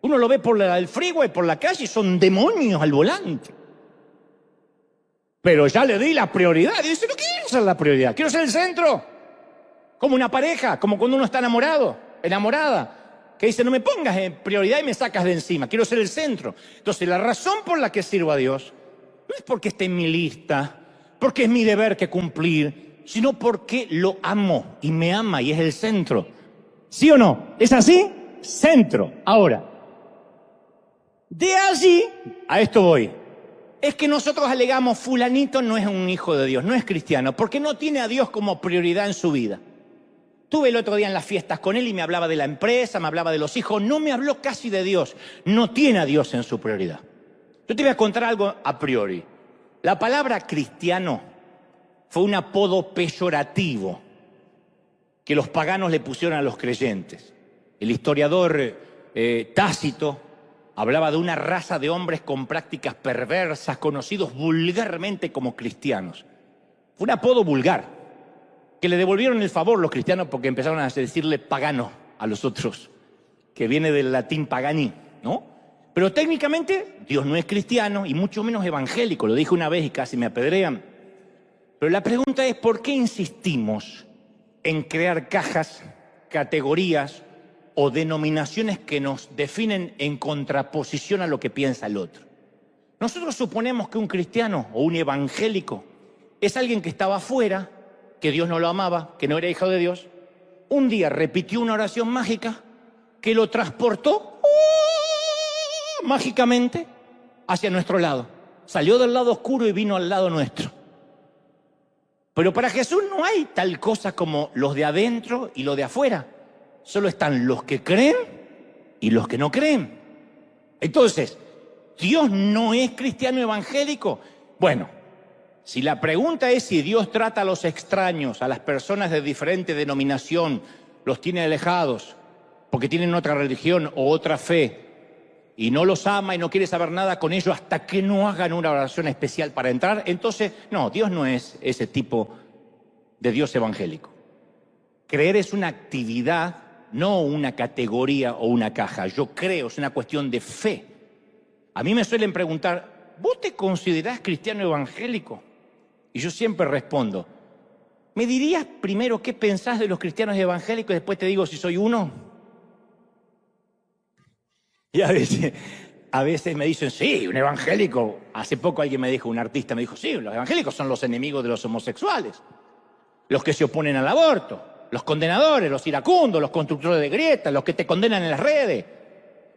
Uno lo ve por el freeway, por la calle, y son demonios al volante. Pero ya le di la prioridad. Y dice, no quiero ser la prioridad, quiero ser el centro. Como una pareja, como cuando uno está enamorado, enamorada, que dice, no me pongas en prioridad y me sacas de encima, quiero ser el centro. Entonces, la razón por la que sirvo a Dios no es porque esté en mi lista, porque es mi deber que cumplir, sino porque lo amo y me ama y es el centro. ¿Sí o no? ¿Es así? Centro. Ahora, de allí a esto voy. Es que nosotros alegamos, fulanito no es un hijo de Dios, no es cristiano, porque no tiene a Dios como prioridad en su vida. Tuve el otro día en las fiestas con él y me hablaba de la empresa, me hablaba de los hijos, no me habló casi de Dios. No tiene a Dios en su prioridad. Yo te voy a contar algo a priori. La palabra cristiano fue un apodo peyorativo que los paganos le pusieron a los creyentes. El historiador Tácito hablaba de una raza de hombres con prácticas perversas, conocidos vulgarmente como cristianos. Fue un apodo vulgar, que le devolvieron el favor los cristianos porque empezaron a decirle pagano a los otros, que viene del latín pagani, ¿no? Pero técnicamente Dios no es cristiano y mucho menos evangélico, lo dije una vez y casi me apedrean. Pero la pregunta es, ¿por qué insistimos en crear cajas, categorías o denominaciones que nos definen en contraposición a lo que piensa el otro? Nosotros suponemos que un cristiano o un evangélico es alguien que estaba afuera, que Dios no lo amaba, que no era hijo de Dios. Un día repitió una oración mágica que lo transportó mágicamente hacia nuestro lado. Salió del lado oscuro y vino al lado nuestro. Pero para Jesús no hay tal cosa como los de adentro y los de afuera. Solo están los que creen y los que no creen. Entonces, ¿Dios no es cristiano evangélico? Bueno, si la pregunta es si Dios trata a los extraños, a las personas de diferente denominación, los tiene alejados porque tienen otra religión o otra fe y no los ama y no quiere saber nada con ellos hasta que no hagan una oración especial para entrar, entonces, no, Dios no es ese tipo de Dios evangélico. Creer es una actividad, no una categoría o una caja. Yo creo, es una cuestión de fe. A mí me suelen preguntar, ¿vos te considerás cristiano evangélico? Y yo siempre respondo, ¿me dirías primero qué pensás de los cristianos evangélicos y después te digo si soy uno? Y a veces me dicen, sí, un evangélico. Hace poco alguien me dijo, un artista me dijo, sí, los evangélicos son los enemigos de los homosexuales, los que se oponen al aborto, los condenadores, los iracundos, los constructores de grietas, los que te condenan en las redes.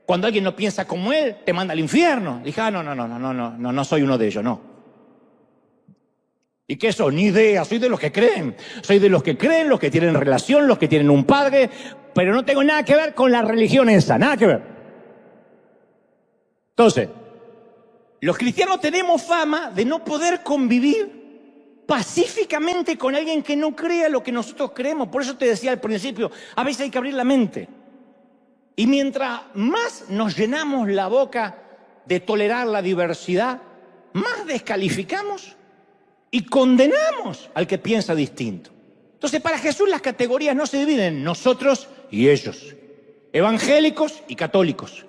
Cuando alguien no piensa como él, te manda al infierno. Dije, no soy uno de ellos, no. ¿Y qué son? Ni idea, soy de los que creen. Soy de los que creen, los que tienen relación, los que tienen un padre, pero no tengo nada que ver con la religión esa, nada que ver. Entonces, los cristianos tenemos fama de no poder convivir pacíficamente con alguien que no crea lo que nosotros creemos. Por eso te decía al principio, a veces hay que abrir la mente. Y mientras más nos llenamos la boca de tolerar la diversidad, más descalificamos y condenamos al que piensa distinto. Entonces, para Jesús las categorías no se dividen en nosotros y ellos, evangélicos y católicos,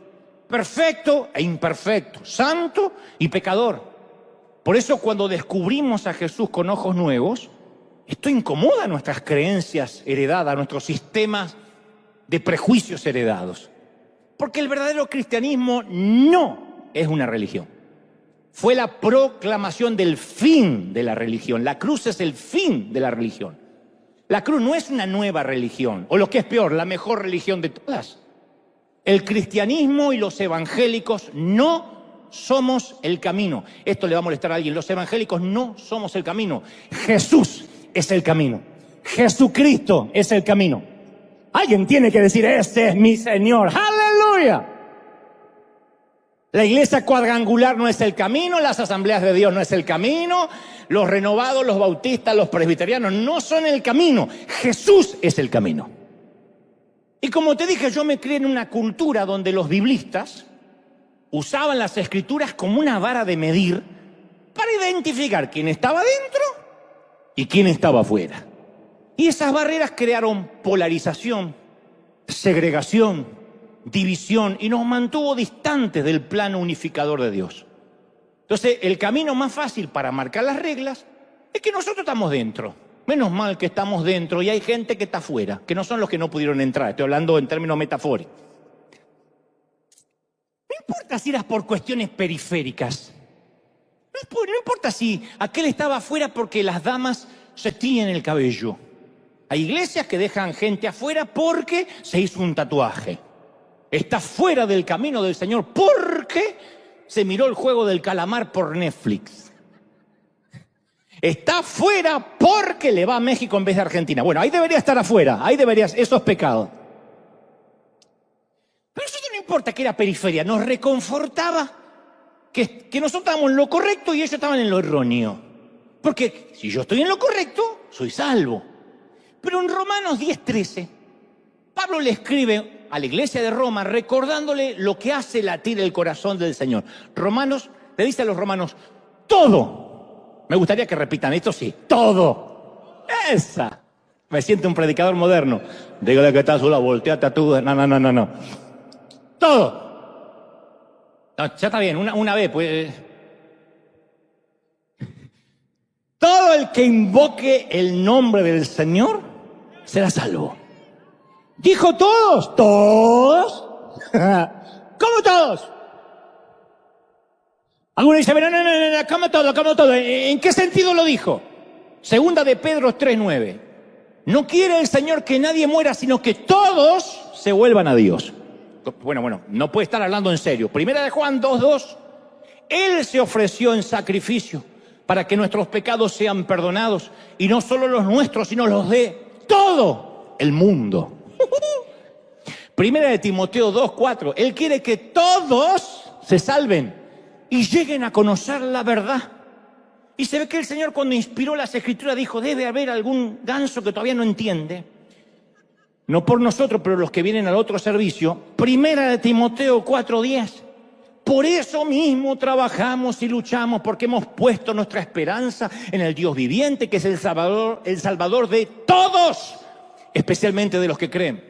perfecto e imperfecto, santo y pecador. Por eso cuando descubrimos a Jesús con ojos nuevos, esto incomoda nuestras creencias heredadas, nuestros sistemas de prejuicios heredados. Porque el verdadero cristianismo no es una religión. Fue la proclamación del fin de la religión. La cruz es el fin de la religión. La cruz no es una nueva religión, o lo que es peor, la mejor religión de todas. El cristianismo y los evangélicos no somos el camino. Esto le va a molestar a alguien. Los evangélicos no somos el camino. Jesús es el camino. Jesucristo es el camino. Alguien tiene que decir, este es mi Señor. ¡Aleluya! La iglesia cuadrangular no es el camino, las asambleas de Dios no es el camino, los renovados, los bautistas, los presbiterianos no son el camino. Jesús es el camino. Y como te dije, yo me crié en una cultura donde los biblistas usaban las escrituras como una vara de medir para identificar quién estaba dentro y quién estaba afuera. Y esas barreras crearon polarización, segregación, división y nos mantuvo distantes del plano unificador de Dios. Entonces, el camino más fácil para marcar las reglas es que nosotros estamos dentro. Menos mal que estamos dentro y hay gente que está afuera, que no son los que no pudieron entrar. Estoy hablando en términos metafóricos. No importa si eras por cuestiones periféricas. No importa si aquel estaba afuera porque las damas se tiñen el cabello. Hay iglesias que dejan gente afuera porque se hizo un tatuaje. Está fuera del camino del Señor porque se miró el juego del calamar por Netflix. Está fuera porque le va a México en vez de Argentina. Bueno, ahí debería estar afuera, eso es pecado. Pero eso no importa que era periferia, nos reconfortaba que nosotros estábamos en lo correcto y ellos estaban en lo erróneo. Porque si yo estoy en lo correcto, soy salvo. Pero en Romanos 10:13, Pablo le escribe a la iglesia de Roma recordándole lo que hace latir el corazón del Señor. Le dice a los romanos, todo. Me gustaría que repitan esto, sí, todo. Esa. Me siento un predicador moderno. Dígale que está sola, volteate a tu... No. Todo. No, ya está bien, una vez, pues... Todo el que invoque el nombre del Señor será salvo. Dijo todos. ¿Todos? ¿Cómo todos? Algunos dicen, no, ¿cómo todo? ¿En qué sentido lo dijo? Segunda de Pedro 3:9. No quiere el Señor que nadie muera, sino que todos se vuelvan a Dios. Bueno, no puede estar hablando en serio. Primera de Juan 2:2. Él se ofreció en sacrificio para que nuestros pecados sean perdonados, y no solo los nuestros, sino los de todo el mundo. Primera de Timoteo 2:4. Él quiere que todos se salven y lleguen a conocer la verdad. Y se ve que el Señor, cuando inspiró las Escrituras, dijo, debe haber algún ganso que todavía no entiende. No por nosotros, pero los que vienen al otro servicio. Primera de Timoteo 4:10. Por eso mismo trabajamos y luchamos, porque hemos puesto nuestra esperanza en el Dios viviente, que es el Salvador de todos, especialmente de los que creen.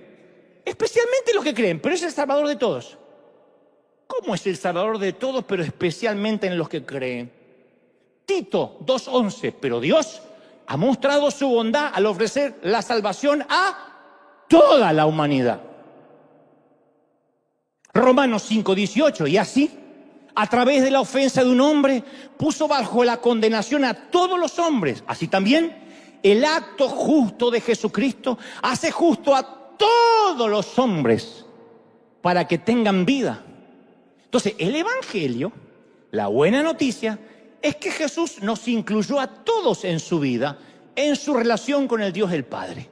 Especialmente los que creen, pero es el Salvador de todos. ¿Cómo es el Salvador de todos, pero especialmente en los que creen? Tito 2:11. Pero Dios ha mostrado su bondad al ofrecer la salvación a toda la humanidad. Romanos 5:18. Y así, a través de la ofensa de un hombre, puso bajo la condenación a todos los hombres. Así también, el acto justo de Jesucristo hace justo a todos los hombres para que tengan vida. Entonces, el Evangelio, la buena noticia, es que Jesús nos incluyó a todos en su vida, en su relación con el Dios del Padre.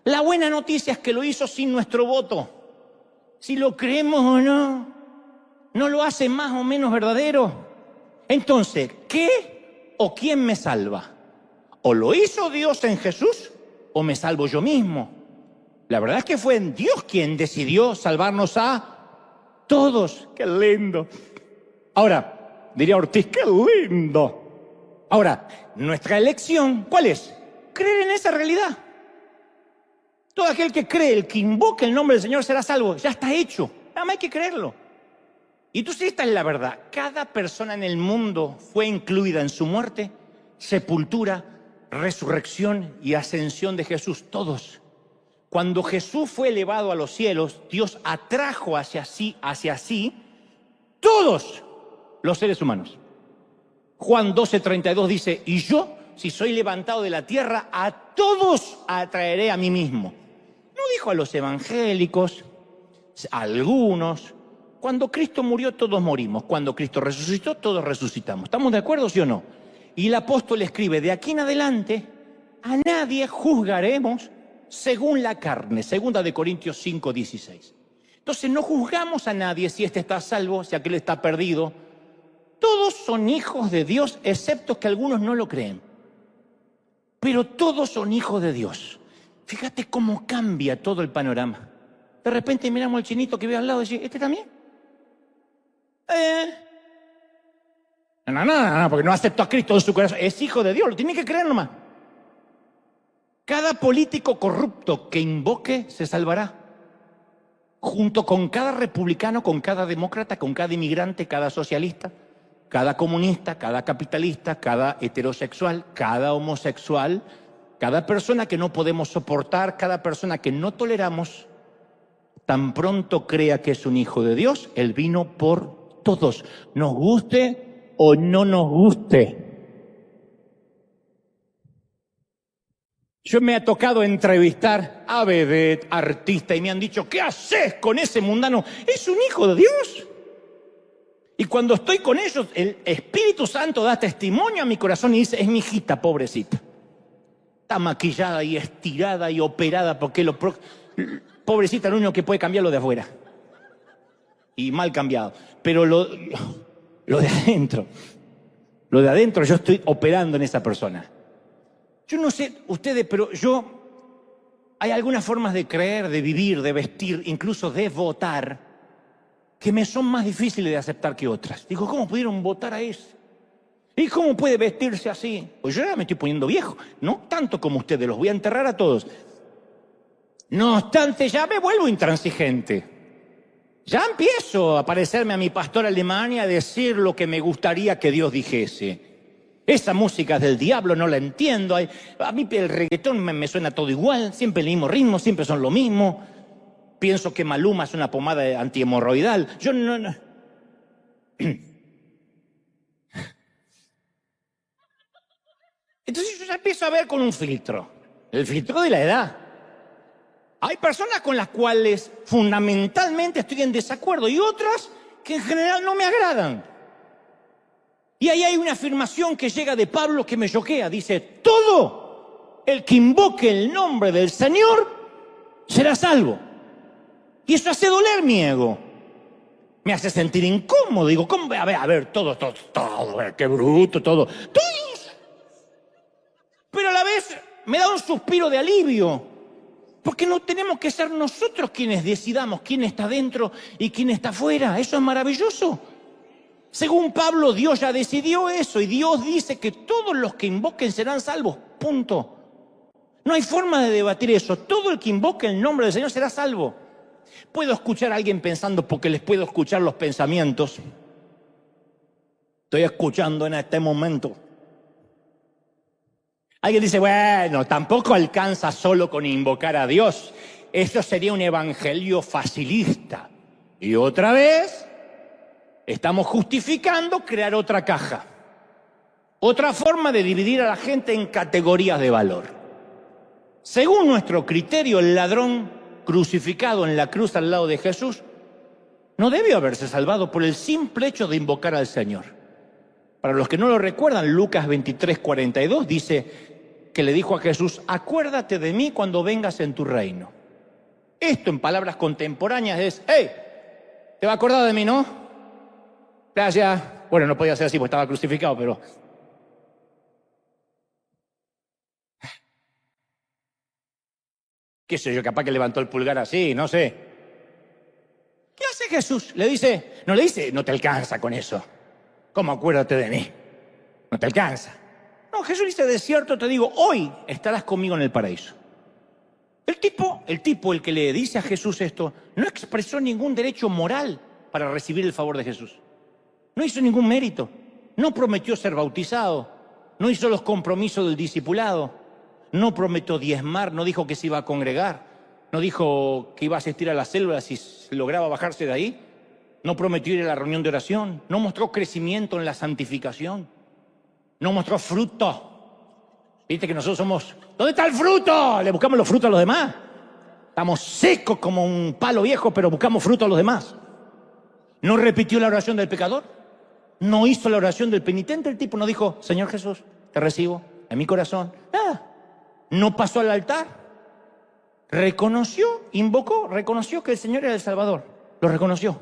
La buena noticia es que lo hizo sin nuestro voto. Si lo creemos o no, no lo hace más o menos verdadero. Entonces, ¿qué o quién me salva? ¿O lo hizo Dios en Jesús o me salvo yo mismo? La verdad es que fue Dios quien decidió salvarnos a todos. ¡Qué lindo! Ahora, diría Ortiz, ¡qué lindo! Ahora, nuestra elección, ¿cuál es? Creer en esa realidad. Todo aquel que cree, el que invoque el nombre del Señor será salvo. Ya está hecho. Nada más hay que creerlo. Y entonces esta es la verdad. Cada persona en el mundo fue incluida en su muerte, sepultura, resurrección y ascensión de Jesús. Todos. Cuando Jesús fue elevado a los cielos, Dios atrajo hacia sí todos los seres humanos. Juan 12:32 dice, y yo, si soy levantado de la tierra, a todos atraeré a mí mismo. No dijo a los evangélicos, a algunos. Cuando Cristo murió, todos morimos. Cuando Cristo resucitó, todos resucitamos. ¿Estamos de acuerdo, sí o no? Y el apóstol escribe, de aquí en adelante, a nadie juzgaremos según la carne. Segunda de Corintios 5:16. Entonces no juzgamos a nadie si este está salvo, si aquel está perdido. Todos son hijos de Dios, excepto que algunos no lo creen. Pero todos son hijos de Dios. Fíjate cómo cambia todo el panorama. De repente miramos al chinito que ve al lado y dice, ¿este también? No, porque no aceptó a Cristo en su corazón. Es hijo de Dios, lo tiene que creer nomás. Cada político corrupto que invoque se salvará. Junto con cada republicano, con cada demócrata, con cada inmigrante, cada socialista, cada comunista, cada capitalista, cada heterosexual, cada homosexual, cada persona que no podemos soportar, cada persona que no toleramos, tan pronto crea que es un hijo de Dios, Él vino por todos, nos guste o no nos guste. Yo me ha tocado entrevistar a vedette, artista, y me han dicho, ¿qué haces con ese mundano? Es un hijo de Dios. Y cuando estoy con ellos, el Espíritu Santo da testimonio a mi corazón y dice, es mi hijita, pobrecita. Está maquillada y estirada y operada porque pobrecita, lo único que puede cambiar lo de afuera. Y mal cambiado. Pero lo de adentro yo estoy operando en esa persona. Yo no sé ustedes, pero hay algunas formas de creer, de vivir, de vestir, incluso de votar, que me son más difíciles de aceptar que otras. Digo, ¿cómo pudieron votar a ese? ¿Y cómo puede vestirse así? Pues yo ya me estoy poniendo viejo, no tanto como ustedes, los voy a enterrar a todos. No obstante, ya me vuelvo intransigente. Ya empiezo a parecerme a mi pastor alemán y a decir lo que me gustaría que Dios dijese. Esa música es del diablo, no la entiendo. A mí el reggaetón me suena todo igual, siempre el mismo ritmo, siempre son lo mismo. Pienso que Maluma es una pomada antihemorroidal. Yo no. Entonces yo ya empiezo a ver con un filtro. El filtro de la edad. Hay personas con las cuales fundamentalmente estoy en desacuerdo y otras que en general no me agradan. Y ahí hay una afirmación que llega de Pablo que me choquea. Dice, todo el que invoque el nombre del Señor será salvo. Y eso hace doler mi ego. Me hace sentir incómodo. Digo, ¿cómo? A ver, todo, qué bruto, todo. Pero a la vez me da un suspiro de alivio. Porque no tenemos que ser nosotros quienes decidamos quién está dentro y quién está afuera. Eso es maravilloso. Según Pablo, Dios ya decidió eso y Dios dice que todos los que invoquen serán salvos. Punto. No hay forma de debatir eso. Todo el que invoque el nombre del Señor será salvo. Puedo escuchar a alguien pensando porque les puedo escuchar los pensamientos. Estoy escuchando en este momento. Alguien dice, bueno, tampoco alcanza solo con invocar a Dios. Esto sería un evangelio facilista. Y otra vez, estamos justificando crear otra caja. Otra forma de dividir a la gente en categorías de valor. Según nuestro criterio, el ladrón crucificado en la cruz al lado de Jesús no debió haberse salvado por el simple hecho de invocar al Señor. Para los que no lo recuerdan, Lucas 23:42 dice que le dijo a Jesús, acuérdate de mí cuando vengas en tu reino. Esto en palabras contemporáneas es, hey, ¿te vas a acordar de mí, no? Gracias. Bueno, no podía ser así porque estaba crucificado, pero... qué sé yo, capaz que levantó el pulgar así, no sé. ¿Qué hace Jesús? Le dice, no te alcanza con eso. ¿Cómo acuérdate de mí? No te alcanza. No, Jesús dice, de cierto te digo, hoy estarás conmigo en el paraíso. El que le dice a Jesús esto, no expresó ningún derecho moral para recibir el favor de Jesús. No hizo ningún mérito. No prometió ser bautizado. No hizo los compromisos del discipulado. No prometió diezmar. No dijo que se iba a congregar. No dijo que iba a asistir a las células si lograba bajarse de ahí. No prometió ir a la reunión de oración. No mostró crecimiento en la santificación. No mostró fruto. Viste que nosotros somos... ¿dónde está el fruto? Le buscamos los frutos a los demás. Estamos secos como un palo viejo, pero buscamos fruto a los demás. No repitió la oración del pecador. No hizo la oración del penitente. El tipo no dijo, Señor Jesús, te recibo en mi corazón. Nada. No pasó al altar. Reconoció, invocó, reconoció que el Señor era el Salvador. Lo reconoció.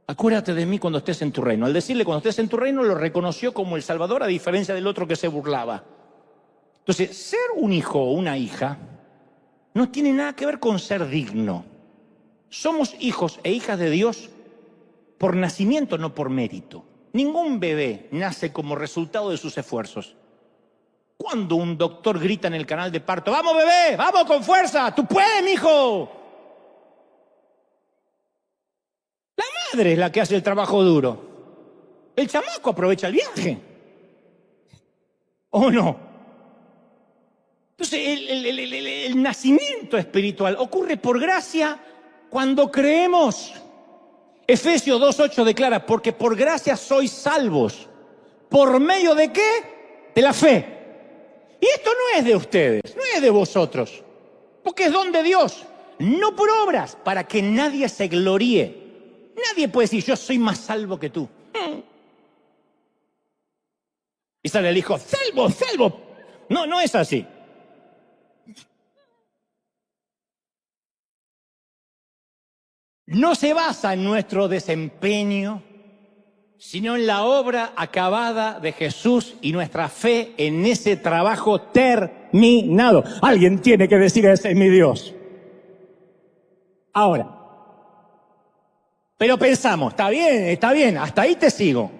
Acuérdate de mí cuando estés en tu reino. Al decirle cuando estés en tu reino, lo reconoció como el Salvador, a diferencia del otro que se burlaba. Entonces, ser un hijo o una hija no tiene nada que ver con ser digno. Somos hijos e hijas de Dios por nacimiento, no por mérito. Ningún bebé nace como resultado de sus esfuerzos. Cuando un doctor grita en el canal de parto, ¡vamos bebé, vamos con fuerza, tú puedes, mijo! La madre es la que hace el trabajo duro. El chamaco aprovecha el viaje. ¿O no? Entonces, el nacimiento espiritual ocurre por gracia cuando creemos. Efesios 2:8 declara, porque por gracia sois salvos. ¿Por medio de qué? De la fe. Y esto no es de ustedes, no es de vosotros, porque es don de Dios, no por obras, para que nadie se gloríe. Nadie puede decir, yo soy más salvo que tú. Y sale el hijo, salvo, salvo. No, no es así. No se basa en nuestro desempeño, sino en la obra acabada de Jesús y nuestra fe en ese trabajo terminado. Alguien tiene que decir, ese es mi Dios. Ahora, pero pensamos, está bien, hasta ahí te sigo.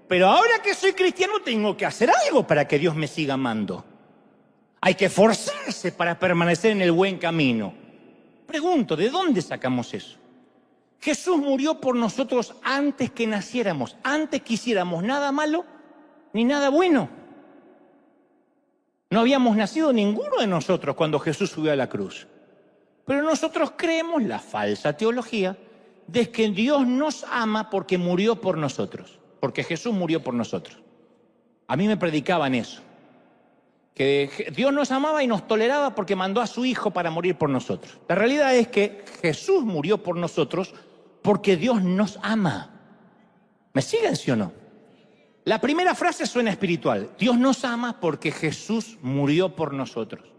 Pero ahora que soy cristiano tengo que hacer algo para que Dios me siga amando. Hay que esforzarse para permanecer en el buen camino. Pregunto, ¿de dónde sacamos eso? Jesús murió por nosotros antes que naciéramos, antes que hiciéramos nada malo ni nada bueno. No habíamos nacido ninguno de nosotros cuando Jesús subió a la cruz. Pero nosotros creemos la falsa teología de que Dios nos ama porque murió por nosotros, porque Jesús murió por nosotros. A mí me predicaban eso, que Dios nos amaba y nos toleraba porque mandó a su Hijo para morir por nosotros. La realidad es que Jesús murió por nosotros porque Dios nos ama. ¿Me siguen, sí o no? La primera frase suena espiritual. Dios nos ama porque Jesús murió por nosotros.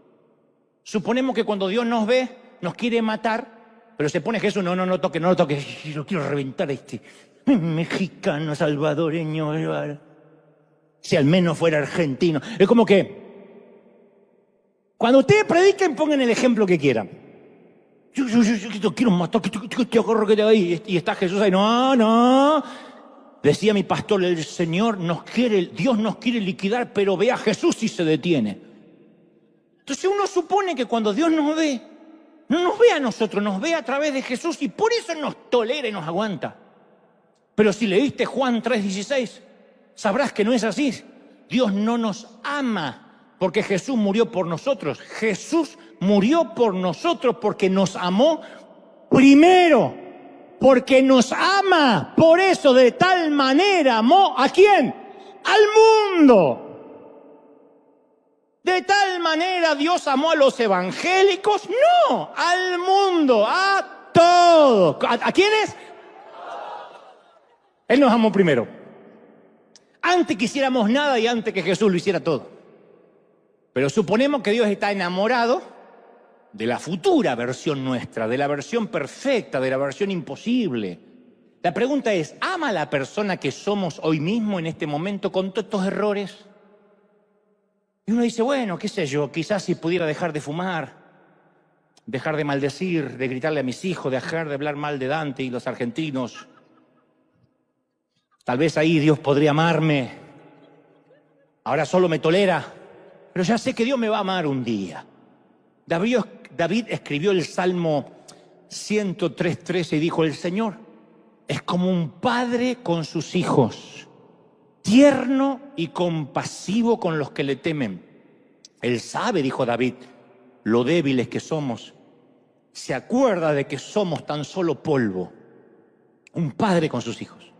Suponemos que cuando Dios nos ve, nos quiere matar, pero se pone Jesús, no lo toque, no lo toque. Yo quiero reventar a este mexicano, salvadoreño, si al menos fuera argentino. Es como que, cuando ustedes prediquen, pongan el ejemplo que quieran. Yo te quiero matar, que te agarro, que te ahí. Y está Jesús ahí, no. Decía mi pastor, el Señor Dios nos quiere liquidar, pero ve a Jesús y se detiene. Entonces uno supone que cuando Dios nos ve, no nos ve a nosotros, nos ve a través de Jesús y por eso nos tolera y nos aguanta. Pero si leíste Juan 3:16, sabrás que no es así. Dios no nos ama porque Jesús murió por nosotros. Jesús murió por nosotros porque nos amó primero. Porque nos ama. Por eso de tal manera amó ¿a quién? Al mundo. De tal manera Dios amó a los evangélicos. No, al mundo, a todos. ¿A quiénes? Él nos amó primero. Antes que hiciéramos nada y antes que Jesús lo hiciera todo. Pero suponemos que Dios está enamorado de la futura versión nuestra, de la versión perfecta, de la versión imposible. La pregunta es, ¿ama a la persona que somos hoy mismo en este momento con todos estos errores? Y uno dice, bueno, qué sé yo, quizás si pudiera dejar de fumar, dejar de maldecir, de gritarle a mis hijos, dejar de hablar mal de Dante y los argentinos, tal vez ahí Dios podría amarme. Ahora solo me tolera, pero ya sé que Dios me va a amar un día. David escribió el Salmo 103:13 y dijo, el Señor es como un padre con sus hijos, tierno y compasivo con los que le temen. Él sabe, dijo David, lo débiles que somos. Se acuerda de que somos tan solo polvo. Un padre con sus hijos.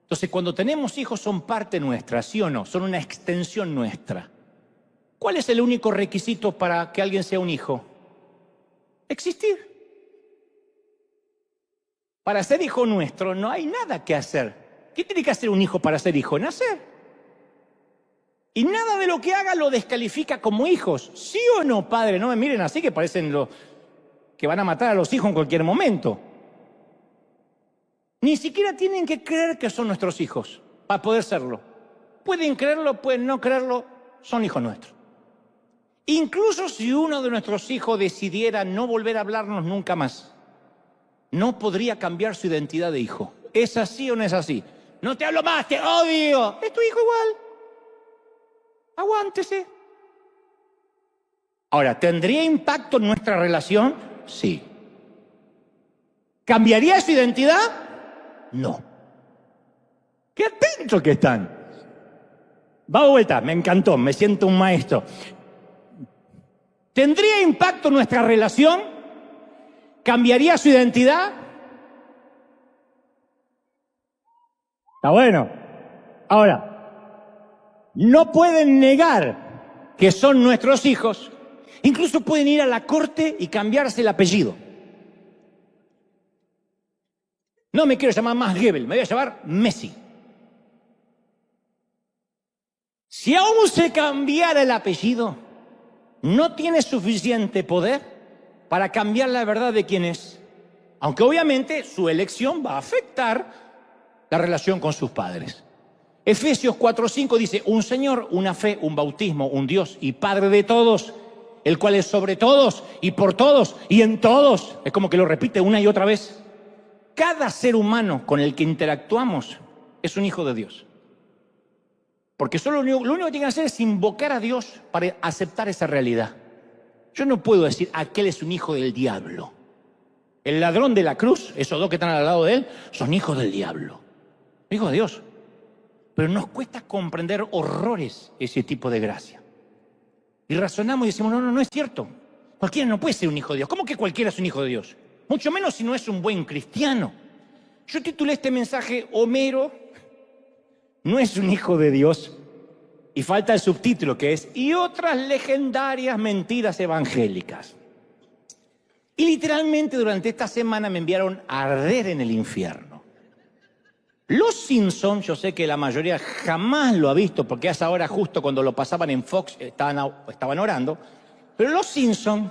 Entonces, cuando tenemos hijos son parte nuestra, ¿sí o no? Son una extensión nuestra. ¿Cuál es el único requisito para que alguien sea un hijo? Existir. Para ser hijo nuestro no hay nada que hacer. ¿Qué tiene que hacer un hijo para ser hijo? Nacer. Y nada de lo que haga lo descalifica como hijos. ¿Sí o no, padre? No me miren así que parecen los que van a matar a los hijos en cualquier momento. Ni siquiera tienen que creer que son nuestros hijos para poder serlo. Pueden creerlo, pueden no creerlo, son hijos nuestros. Incluso si uno de nuestros hijos decidiera no volver a hablarnos nunca más, no podría cambiar su identidad de hijo. ¿Es así o no es así? No te hablo más, te odio. Es tu hijo igual. Aguántese. Ahora, ¿tendría impacto en nuestra relación? Sí. ¿Cambiaría su identidad? No. ¡Qué atentos que están! Va de vuelta, me encantó, me siento un maestro. ¿Tendría impacto en nuestra relación? ¿Cambiaría su identidad? Está bueno. Ahora, no pueden negar que son nuestros hijos, incluso pueden ir a la corte y cambiarse el apellido. No me quiero llamar más Goebbels, me voy a llamar Messi. Si aún se cambiara el apellido, no tiene suficiente poder para cambiar la verdad de quién es. Aunque obviamente su elección va a afectar la relación con sus padres. Efesios 4:5 dice, un Señor, una fe, un bautismo, un Dios y Padre de todos, el cual es sobre todos y por todos y en todos. Es como que lo repite una y otra vez. Cada ser humano con el que interactuamos es un hijo de Dios. Porque solo lo único que tiene que hacer es invocar a Dios para aceptar esa realidad. Yo no puedo decir, aquel es un hijo del diablo. El ladrón de la cruz, esos dos que están al lado de él, son hijos del diablo. Hijos de Dios. Pero nos cuesta comprender horrores ese tipo de gracia. Y razonamos y decimos, no es cierto. Cualquiera no puede ser un hijo de Dios. ¿Cómo que cualquiera es un hijo de Dios? Mucho menos si no es un buen cristiano. Yo titulé este mensaje, Homero no es un hijo de Dios. Y falta el subtítulo que es, y otras legendarias mentiras evangélicas. Y literalmente durante esta semana me enviaron a arder en el infierno. Los Simpsons, yo sé que la mayoría jamás lo ha visto, porque a esa hora justo cuando lo pasaban en Fox estaban orando, pero Los Simpsons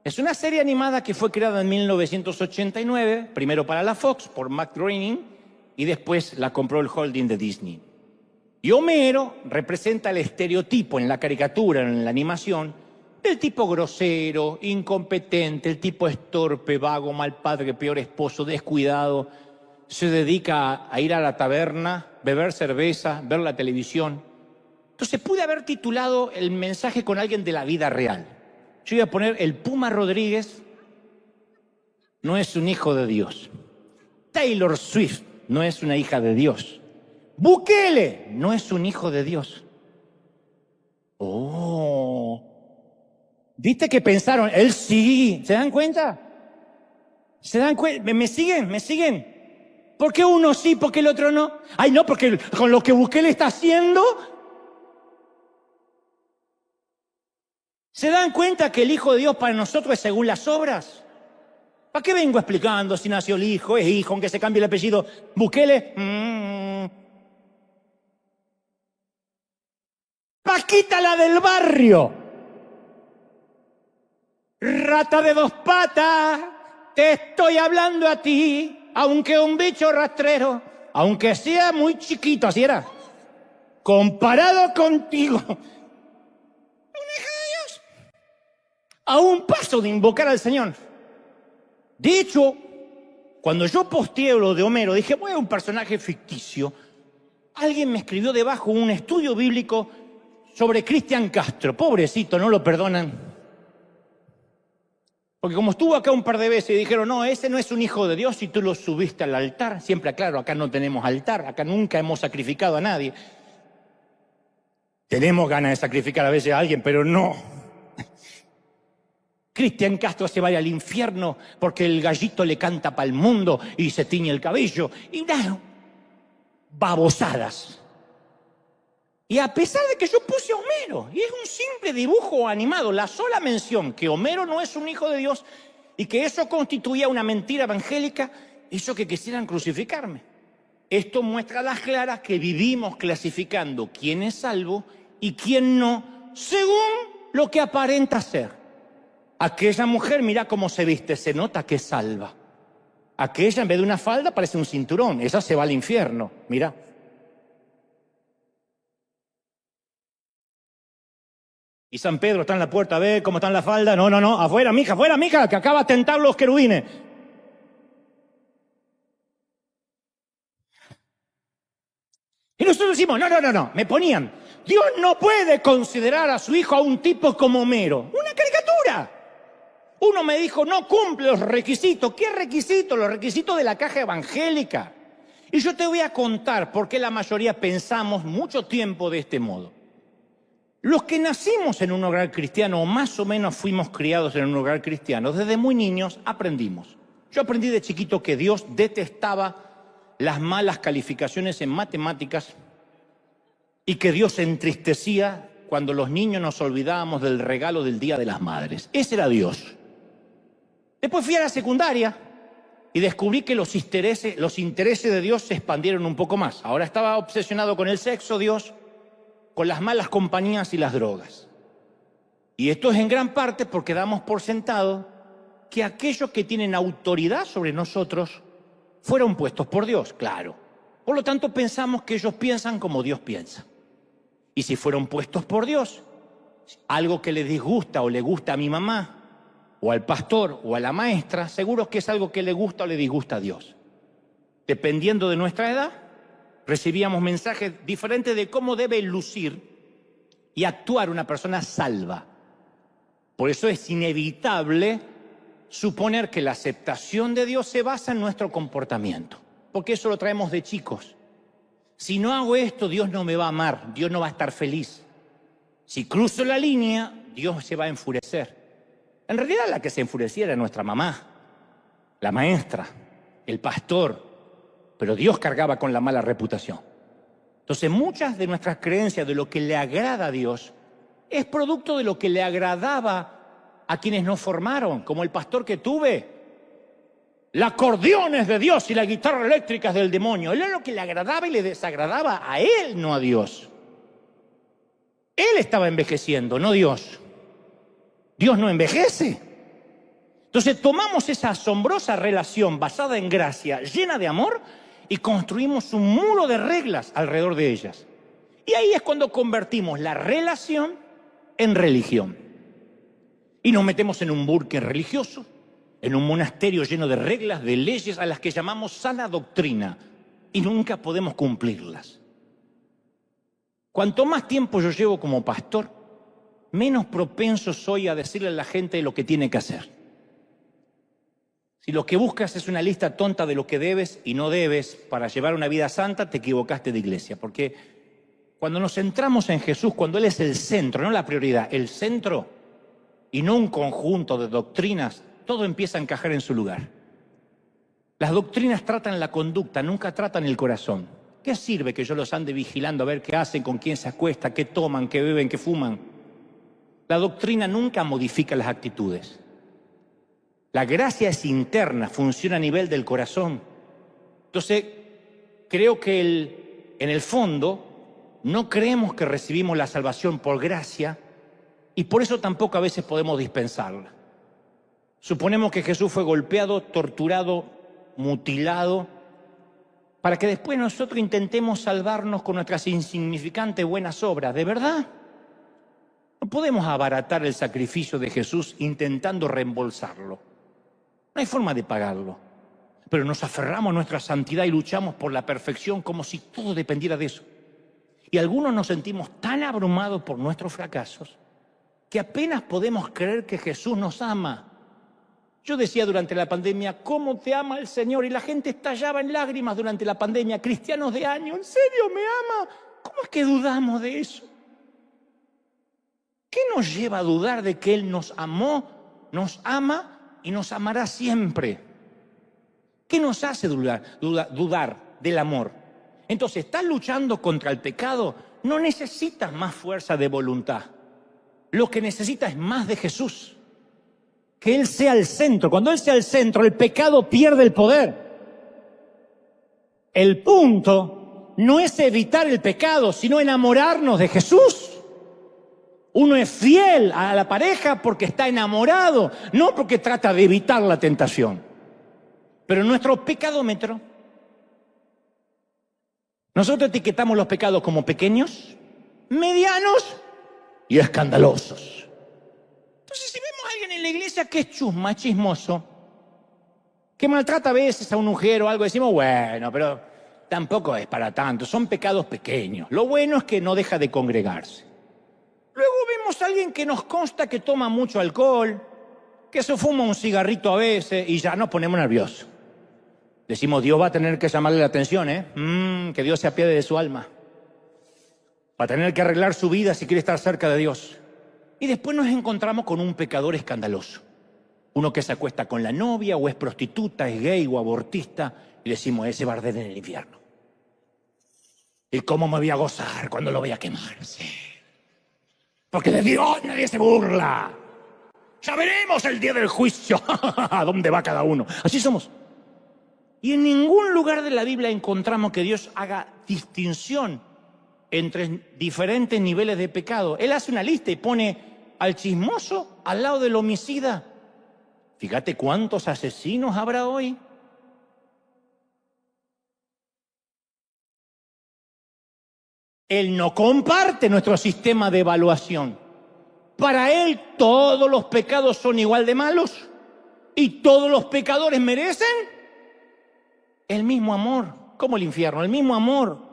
es una serie animada que fue creada en 1989, primero para la Fox por Matt Groening y después la compró el holding de Disney. Y Homero representa el estereotipo en la caricatura, en la animación, del tipo grosero, incompetente, el tipo es torpe, vago, mal padre, peor esposo, descuidado. Se dedica a ir a la taberna, beber cerveza, ver la televisión. Entonces pude haber titulado el mensaje con alguien de la vida real. Yo iba a poner, el Puma Rodríguez no es un hijo de Dios. Taylor Swift no es una hija de Dios. Bukele no es un hijo de Dios. Oh, ¿viste que pensaron? Él sí. ¿Se dan cuenta? ¿Se dan cuenta? ¿Me siguen? ¿Me siguen? ¿Por qué uno sí, por qué el otro no? Ay, no, porque con lo que Bukele está haciendo, ¿se dan cuenta que el Hijo de Dios para nosotros es según las obras? ¿Para qué vengo explicando si nació el hijo, es hijo, aunque se cambie el apellido? Bukele, Paquita la del barrio. Rata de dos patas, te estoy hablando a ti. Aunque un bicho rastrero, aunque sea muy chiquito, así era, comparado contigo, una hija de Dios, a un paso de invocar al Señor. De hecho, cuando yo posteé lo de Homero, dije, voy a un personaje ficticio. Alguien me escribió debajo un estudio bíblico sobre Cristian Castro. Pobrecito, no lo perdonan. Porque como estuvo acá un par de veces y dijeron, no, ese no es un hijo de Dios y tú lo subiste al altar. Siempre aclaro, acá no tenemos altar, acá nunca hemos sacrificado a nadie. Tenemos ganas de sacrificar a veces a alguien, pero no. Cristian Castro se va al infierno porque el gallito le canta para el mundo y se tiñe el cabello. Y no, babosadas. Y a pesar de que yo puse a Homero, y es un simple dibujo animado, la sola mención que Homero no es un hijo de Dios y que eso constituía una mentira evangélica, hizo que quisieran crucificarme. Esto muestra a las claras que vivimos clasificando quién es salvo y quién no, según lo que aparenta ser. Aquella mujer, mira cómo se viste, se nota que es salva. Aquella, en vez de una falda, parece un cinturón, esa se va al infierno, mira. Y San Pedro está en la puerta, ve cómo está en la falda. No, afuera, mija, que acaba de tentar los querubines. Y nosotros decimos, no, me ponían, Dios no puede considerar a su hijo a un tipo como Homero. Una caricatura. Uno me dijo, no cumple los requisitos. ¿Qué requisitos? Los requisitos de la caja evangélica. Y yo te voy a contar por qué la mayoría pensamos mucho tiempo de este modo. Los que nacimos en un hogar cristiano o más o menos fuimos criados en un hogar cristiano, desde muy niños aprendimos. Yo aprendí de chiquito que Dios detestaba las malas calificaciones en matemáticas y que Dios se entristecía cuando los niños nos olvidábamos del regalo del Día de las Madres. Ese era Dios. Después fui a la secundaria y descubrí que los intereses de Dios se expandieron un poco más. Ahora estaba obsesionado con el sexo, Dios, con las malas compañías y las drogas. Y esto es en gran parte porque damos por sentado que aquellos que tienen autoridad sobre nosotros fueron puestos por Dios, claro. Por lo tanto, pensamos que ellos piensan como Dios piensa. Y si fueron puestos por Dios, algo que les disgusta o le gusta a mi mamá, o al pastor, o a la maestra, seguro que es algo que le gusta o le disgusta a Dios. Dependiendo de nuestra edad, recibíamos mensajes diferentes de cómo debe lucir y actuar una persona salva. Por eso es inevitable suponer que la aceptación de Dios se basa en nuestro comportamiento, porque eso lo traemos de chicos. Si no hago esto, Dios no me va a amar, Dios no va a estar feliz. Si cruzo la línea, Dios se va a enfurecer. En realidad la que se enfurecía era nuestra mamá, la maestra, el pastor, pero Dios cargaba con la mala reputación. Entonces muchas de nuestras creencias de lo que le agrada a Dios es producto de lo que le agradaba a quienes nos formaron, como el pastor que tuve. El acordeón es de Dios y la guitarra eléctrica es del demonio. Él era lo que le agradaba y le desagradaba a él, no a Dios. Él estaba envejeciendo, no Dios. Dios no envejece. Entonces tomamos esa asombrosa relación basada en gracia, llena de amor, y construimos un muro de reglas alrededor de ellas. Y ahí es cuando convertimos la relación en religión. Y nos metemos en un búnker religioso, en un monasterio lleno de reglas, de leyes a las que llamamos sana doctrina, y nunca podemos cumplirlas. Cuanto más tiempo yo llevo como pastor, menos propenso soy a decirle a la gente lo que tiene que hacer. Si lo que buscas es una lista tonta de lo que debes y no debes para llevar una vida santa, te equivocaste de iglesia. Porque cuando nos centramos en Jesús, cuando Él es el centro, no la prioridad, el centro y no un conjunto de doctrinas, todo empieza a encajar en su lugar. Las doctrinas tratan la conducta, nunca tratan el corazón. ¿Qué sirve que yo los ande vigilando a ver qué hacen, con quién se acuesta, qué toman, qué beben, qué fuman? La doctrina nunca modifica las actitudes. La gracia es interna, funciona a nivel del corazón. Entonces, creo que en el fondo no creemos que recibimos la salvación por gracia y por eso tampoco a veces podemos dispensarla. Suponemos que Jesús fue golpeado, torturado, mutilado, para que después nosotros intentemos salvarnos con nuestras insignificantes buenas obras. ¿De verdad? No podemos abaratar el sacrificio de Jesús intentando reembolsarlo. No hay forma de pagarlo. Pero nos aferramos a nuestra santidad y luchamos por la perfección como si todo dependiera de eso. Y algunos nos sentimos tan abrumados por nuestros fracasos que apenas podemos creer que Jesús nos ama. Yo decía durante la pandemia, ¿cómo te ama el Señor? Y la gente estallaba en lágrimas durante la pandemia. Cristianos de años, ¿en serio me ama? ¿Cómo es que dudamos de eso? ¿Qué nos lleva a dudar de que Él nos amó, nos ama y nos amará siempre? ¿Qué nos hace dudar del amor? Entonces, ¿estás luchando contra el pecado? No necesitas más fuerza de voluntad. Lo que necesitas es más de Jesús. Que Él sea el centro. Cuando Él sea el centro, el pecado pierde el poder. El punto no es evitar el pecado, sino enamorarnos de Jesús. Uno es fiel a la pareja porque está enamorado, no porque trata de evitar la tentación. Pero nuestro pecadómetro, nosotros etiquetamos los pecados como pequeños, medianos y escandalosos. Entonces, si vemos a alguien en la iglesia que es chusma, chismoso, que maltrata a veces a una mujer o algo, decimos, bueno, pero tampoco es para tanto, son pecados pequeños. Lo bueno es que no deja de congregarse. Luego vemos a alguien que nos consta que toma mucho alcohol, que se fuma un cigarrito a veces y ya nos ponemos nerviosos. Decimos, Dios va a tener que llamarle la atención, que Dios se apiade de su alma. Va a tener que arreglar su vida si quiere estar cerca de Dios. Y después nos encontramos con un pecador escandaloso. Uno que se acuesta con la novia o es prostituta, es gay o abortista. Y decimos, ese va a arder en el infierno. ¿Y cómo me voy a gozar cuando lo voy a quemar? Sí. Porque de Dios nadie se burla. Ya veremos el día del juicio. ¿A dónde va cada uno? Así somos. Y en ningún lugar de la Biblia encontramos que Dios haga distinción entre diferentes niveles de pecado. Él hace una lista y pone al chismoso al lado del homicida. Fíjate cuántos asesinos habrá hoy. Él no comparte nuestro sistema de evaluación. Para él todos los pecados son igual de malos y todos los pecadores merecen el mismo amor, como el infierno, el mismo amor.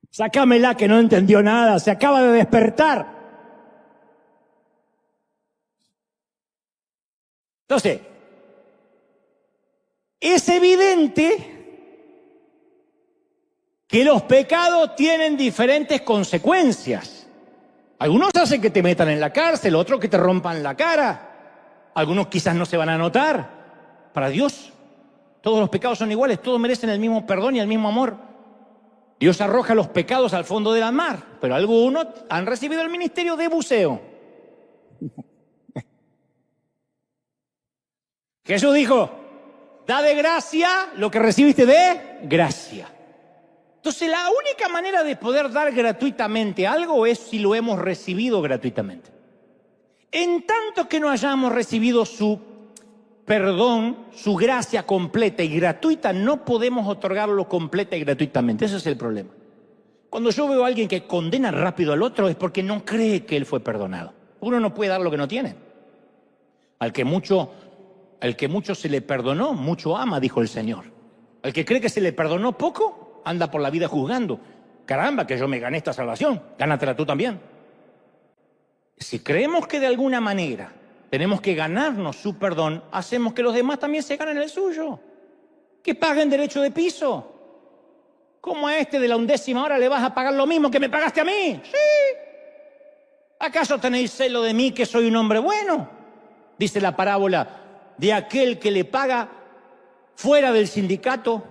Sácamela que no entendió nada, se acaba de despertar. Entonces, es evidente que los pecados tienen diferentes consecuencias. Algunos hacen que te metan en la cárcel, otros que te rompan la cara. Algunos quizás no se van a notar. Para Dios, todos los pecados son iguales, todos merecen el mismo perdón y el mismo amor. Dios arroja los pecados al fondo de la mar, pero algunos han recibido el ministerio de buceo. Jesús dijo, da de gracia lo que recibiste de gracia. Entonces, la única manera de poder dar gratuitamente algo es si lo hemos recibido gratuitamente. En tanto que no hayamos recibido su perdón, su gracia completa y gratuita, no podemos otorgarlo completa y gratuitamente. Ese es el problema. Cuando yo veo a alguien que condena rápido al otro es porque no cree que él fue perdonado. Uno no puede dar lo que no tiene. Al que mucho se le perdonó, mucho ama, dijo el Señor. Al que cree que se le perdonó poco, anda por la vida juzgando. Caramba, que yo me gané esta salvación, gánatela tú también. Si creemos que de alguna manera tenemos que ganarnos su perdón, hacemos que los demás también se ganen el suyo. Que paguen derecho de piso. ¿Cómo a este de la 11ª hora le vas a pagar lo mismo que me pagaste a mí? Sí. ¿Acaso tenéis celo de mí que soy un hombre bueno? Dice la parábola de aquel que le paga fuera del sindicato,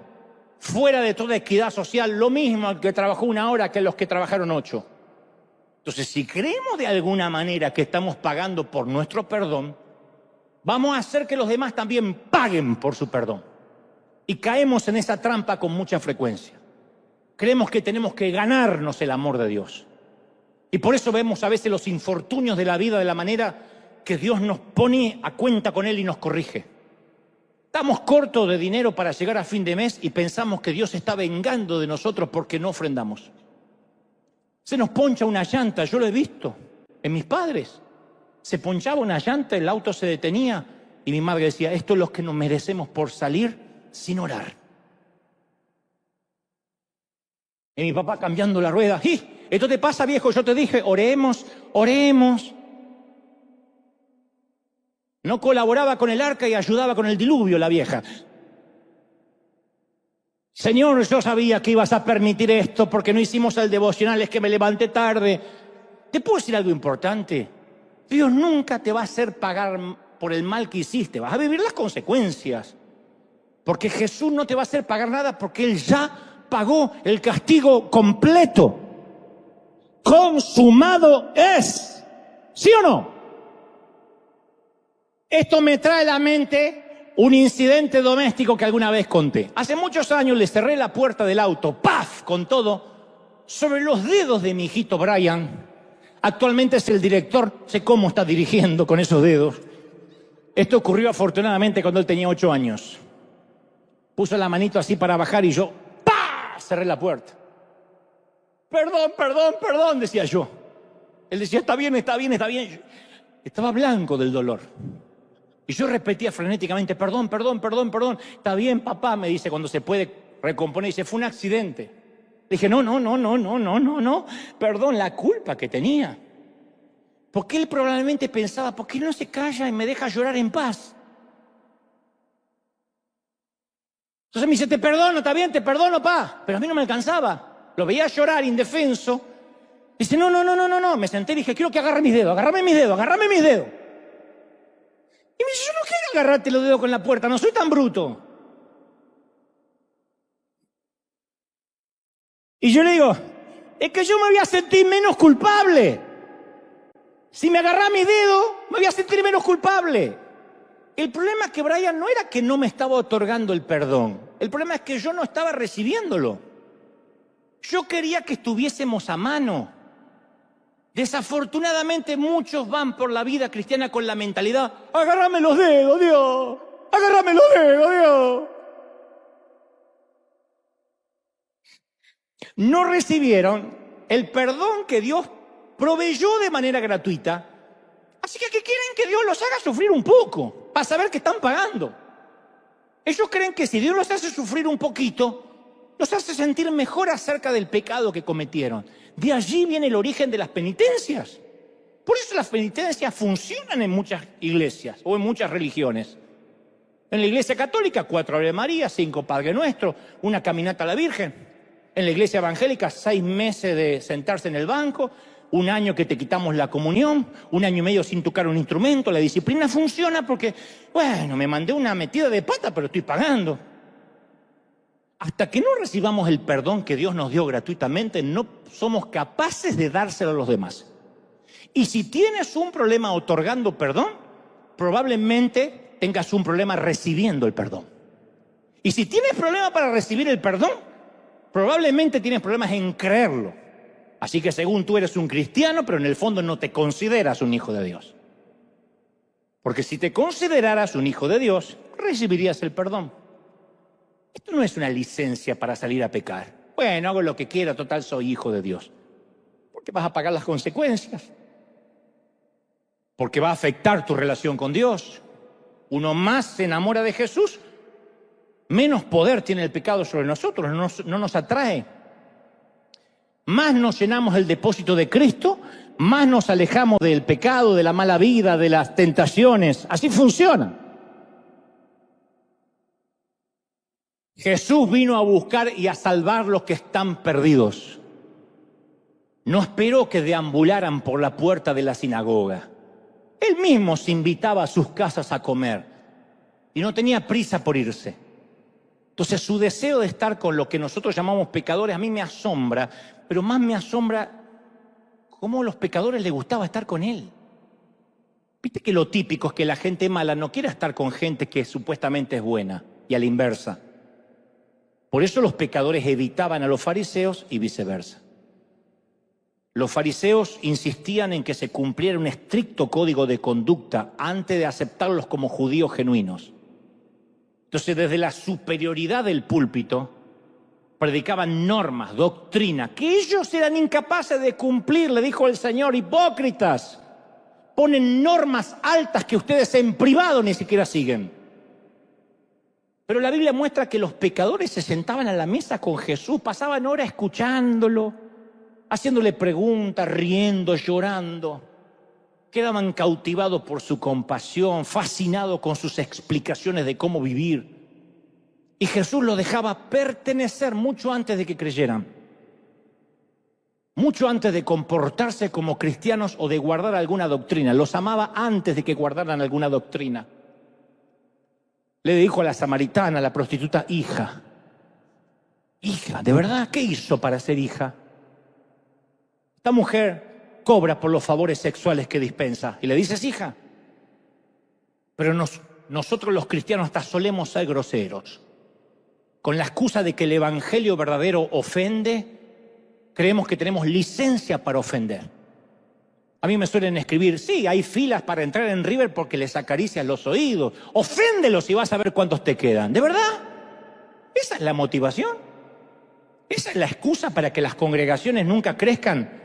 fuera de toda equidad social, lo mismo al que trabajó 1 hora que los que trabajaron 8. Entonces, si creemos de alguna manera que estamos pagando por nuestro perdón, vamos a hacer que los demás también paguen por su perdón. Y caemos en esa trampa con mucha frecuencia. Creemos que tenemos que ganarnos el amor de Dios. Y por eso vemos a veces los infortunios de la vida de la manera que Dios nos pone a cuenta con Él y nos corrige. Estamos cortos de dinero para llegar a fin de mes y pensamos que Dios se está vengando de nosotros porque no ofrendamos. Se nos poncha una llanta, yo lo he visto en mis padres. Se ponchaba una llanta, el auto se detenía y mi madre decía, esto es lo que nos merecemos por salir sin orar. Y mi papá cambiando la rueda, ¡y! Esto te pasa, viejo, yo te dije, oremos, oremos. No colaboraba con el arca y ayudaba con el diluvio la vieja. Señor, yo sabía que ibas a permitir esto porque no hicimos el devocional, es que me levanté tarde. ¿Te puedo decir algo importante? Dios nunca te va a hacer pagar por el mal que hiciste, vas a vivir las consecuencias. Porque Jesús no te va a hacer pagar nada porque Él ya pagó el castigo completo. Consumado es. ¿Sí o no? Esto me trae a la mente un incidente doméstico que alguna vez conté. Hace muchos años le cerré la puerta del auto, ¡paf!, con todo, sobre los dedos de mi hijito Brian. Actualmente es el director, no sé cómo está dirigiendo con esos dedos. Esto ocurrió afortunadamente cuando él tenía 8 años. Puso la manito así para bajar y yo, ¡pah!, cerré la puerta. Perdón, perdón, perdón, decía yo. Él decía, está bien, está bien, está bien. Estaba blanco del dolor. Y yo repetía frenéticamente, perdón, perdón, perdón, perdón. Está bien, papá, me dice cuando se puede recomponer. Dice, fue un accidente. Le dije, no. Perdón, la culpa que tenía. Porque él probablemente pensaba, ¿por qué no se calla y me deja llorar en paz? Entonces me dice, te perdono, está bien, te perdono, pa. Pero a mí no me alcanzaba. Lo veía llorar indefenso. Dice, no. Me senté y dije, quiero que agarre mis dedos, agárrame mis dedos, agárrame mis dedos. Y me dice, yo no quiero agarrarte los dedos con la puerta, no soy tan bruto. Y yo le digo, es que yo me voy a sentir menos culpable. Si me agarrás mi dedo, me voy a sentir menos culpable. El problema es que Brian no era que no me estaba otorgando el perdón. El problema es que yo no estaba recibiéndolo. Yo quería que estuviésemos a mano. Desafortunadamente muchos van por la vida cristiana con la mentalidad: agárrame los dedos, Dios. Agárrame los dedos, Dios. No recibieron el perdón que Dios proveyó de manera gratuita. Así que quieren que Dios los haga sufrir un poco para saber que están pagando. Ellos creen que si Dios los hace sufrir un poquito, los hace sentir mejor acerca del pecado que cometieron. De allí viene el origen de las penitencias. Por eso las penitencias funcionan en muchas iglesias o en muchas religiones. En la iglesia católica, 4 Ave María, 5 Padre Nuestro, una caminata a la Virgen. En la iglesia evangélica, 6 meses de sentarse en el banco, 1 año que te quitamos la comunión, 1 año y medio sin tocar un instrumento. La disciplina funciona porque, bueno, me mandé una metida de pata, pero estoy pagando. Hasta que no recibamos el perdón que Dios nos dio gratuitamente, no somos capaces de dárselo a los demás. Y si tienes un problema otorgando perdón, probablemente tengas un problema recibiendo el perdón. Y si tienes problema para recibir el perdón, probablemente tienes problemas en creerlo. Así que según tú eres un cristiano, pero en el fondo no te consideras un hijo de Dios. Porque si te consideraras un hijo de Dios, recibirías el perdón. Esto no es una licencia para salir a pecar. Bueno, hago lo que quiera, total soy hijo de Dios. Porque vas a pagar las consecuencias. Porque va a afectar tu relación con Dios. Uno más se enamora de Jesús, menos poder tiene el pecado sobre nosotros, no nos atrae. Más nos llenamos el depósito de Cristo, más nos alejamos del pecado, de la mala vida, de las tentaciones. Así funciona. Jesús vino a buscar y a salvar los que están perdidos. No esperó que deambularan por la puerta de la sinagoga. Él mismo se invitaba a sus casas a comer y no tenía prisa por irse. Entonces su deseo de estar con lo que nosotros llamamos pecadores a mí me asombra, pero más me asombra cómo a los pecadores les gustaba estar con él. Viste que lo típico es que la gente mala no quiere estar con gente que supuestamente es buena, y a la inversa. Por eso los pecadores evitaban a los fariseos y viceversa. Los fariseos insistían en que se cumpliera un estricto código de conducta antes de aceptarlos como judíos genuinos. Entonces, desde la superioridad del púlpito, predicaban normas, doctrina, que ellos eran incapaces de cumplir. Le dijo el Señor: hipócritas, ponen normas altas que ustedes en privado ni siquiera siguen. Pero la Biblia muestra que los pecadores se sentaban a la mesa con Jesús, pasaban horas escuchándolo, haciéndole preguntas, riendo, llorando. Quedaban cautivados por su compasión, fascinados con sus explicaciones de cómo vivir. Y Jesús los dejaba pertenecer mucho antes de que creyeran. Mucho antes de comportarse como cristianos o de guardar alguna doctrina. Los amaba antes de que guardaran alguna doctrina. Le dijo a la samaritana, a la prostituta: hija. Hija, ¿de verdad? ¿Qué hizo para ser hija? Esta mujer cobra por los favores sexuales que dispensa. Y le dices: hija. Pero nosotros los cristianos hasta solemos ser groseros. Con la excusa de que el evangelio verdadero ofende, creemos que tenemos licencia para ofender. A mí me suelen escribir: sí, hay filas para entrar en River porque les acaricias los oídos. Oféndelos y vas a ver cuántos te quedan. ¿De verdad? ¿Esa es la motivación? ¿Esa es la excusa para que las congregaciones nunca crezcan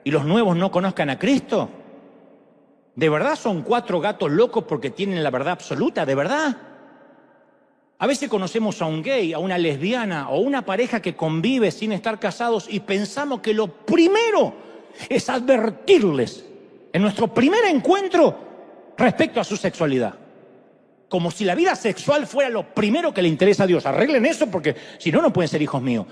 y los nuevos no conozcan a Cristo? ¿De verdad son 4 gatos locos porque tienen la verdad absoluta? ¿De verdad? A veces conocemos a un gay, a una lesbiana o una pareja que convive sin estar casados y pensamos que lo primero es advertirles en nuestro primer encuentro respecto a su sexualidad. Como si la vida sexual fuera lo primero que le interesa a Dios. Arreglen eso porque si no, no pueden ser hijos míos.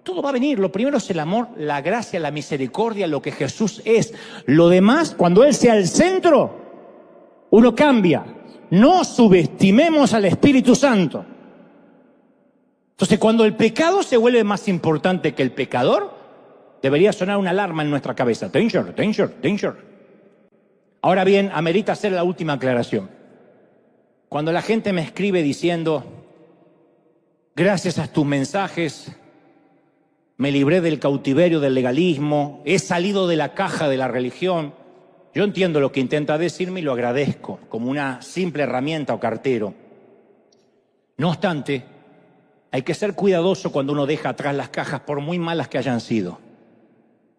Todo va a venir. Lo primero es el amor, la gracia, la misericordia, lo que Jesús es. Lo demás, cuando Él sea el centro, uno cambia. No subestimemos al Espíritu Santo. Entonces, cuando el pecado se vuelve más importante que el pecador, Debería sonar una alarma en nuestra cabeza. Danger, danger, danger. Ahora bien, amerita hacer la última aclaración. Cuando la gente me escribe diciendo, gracias a tus mensajes, me libré del cautiverio del legalismo, he salido de la caja de la religión, yo entiendo lo que intenta decirme y lo agradezco como una simple herramienta o cartero. No obstante, hay que ser cuidadoso cuando uno deja atrás las cajas, por muy malas que hayan sido.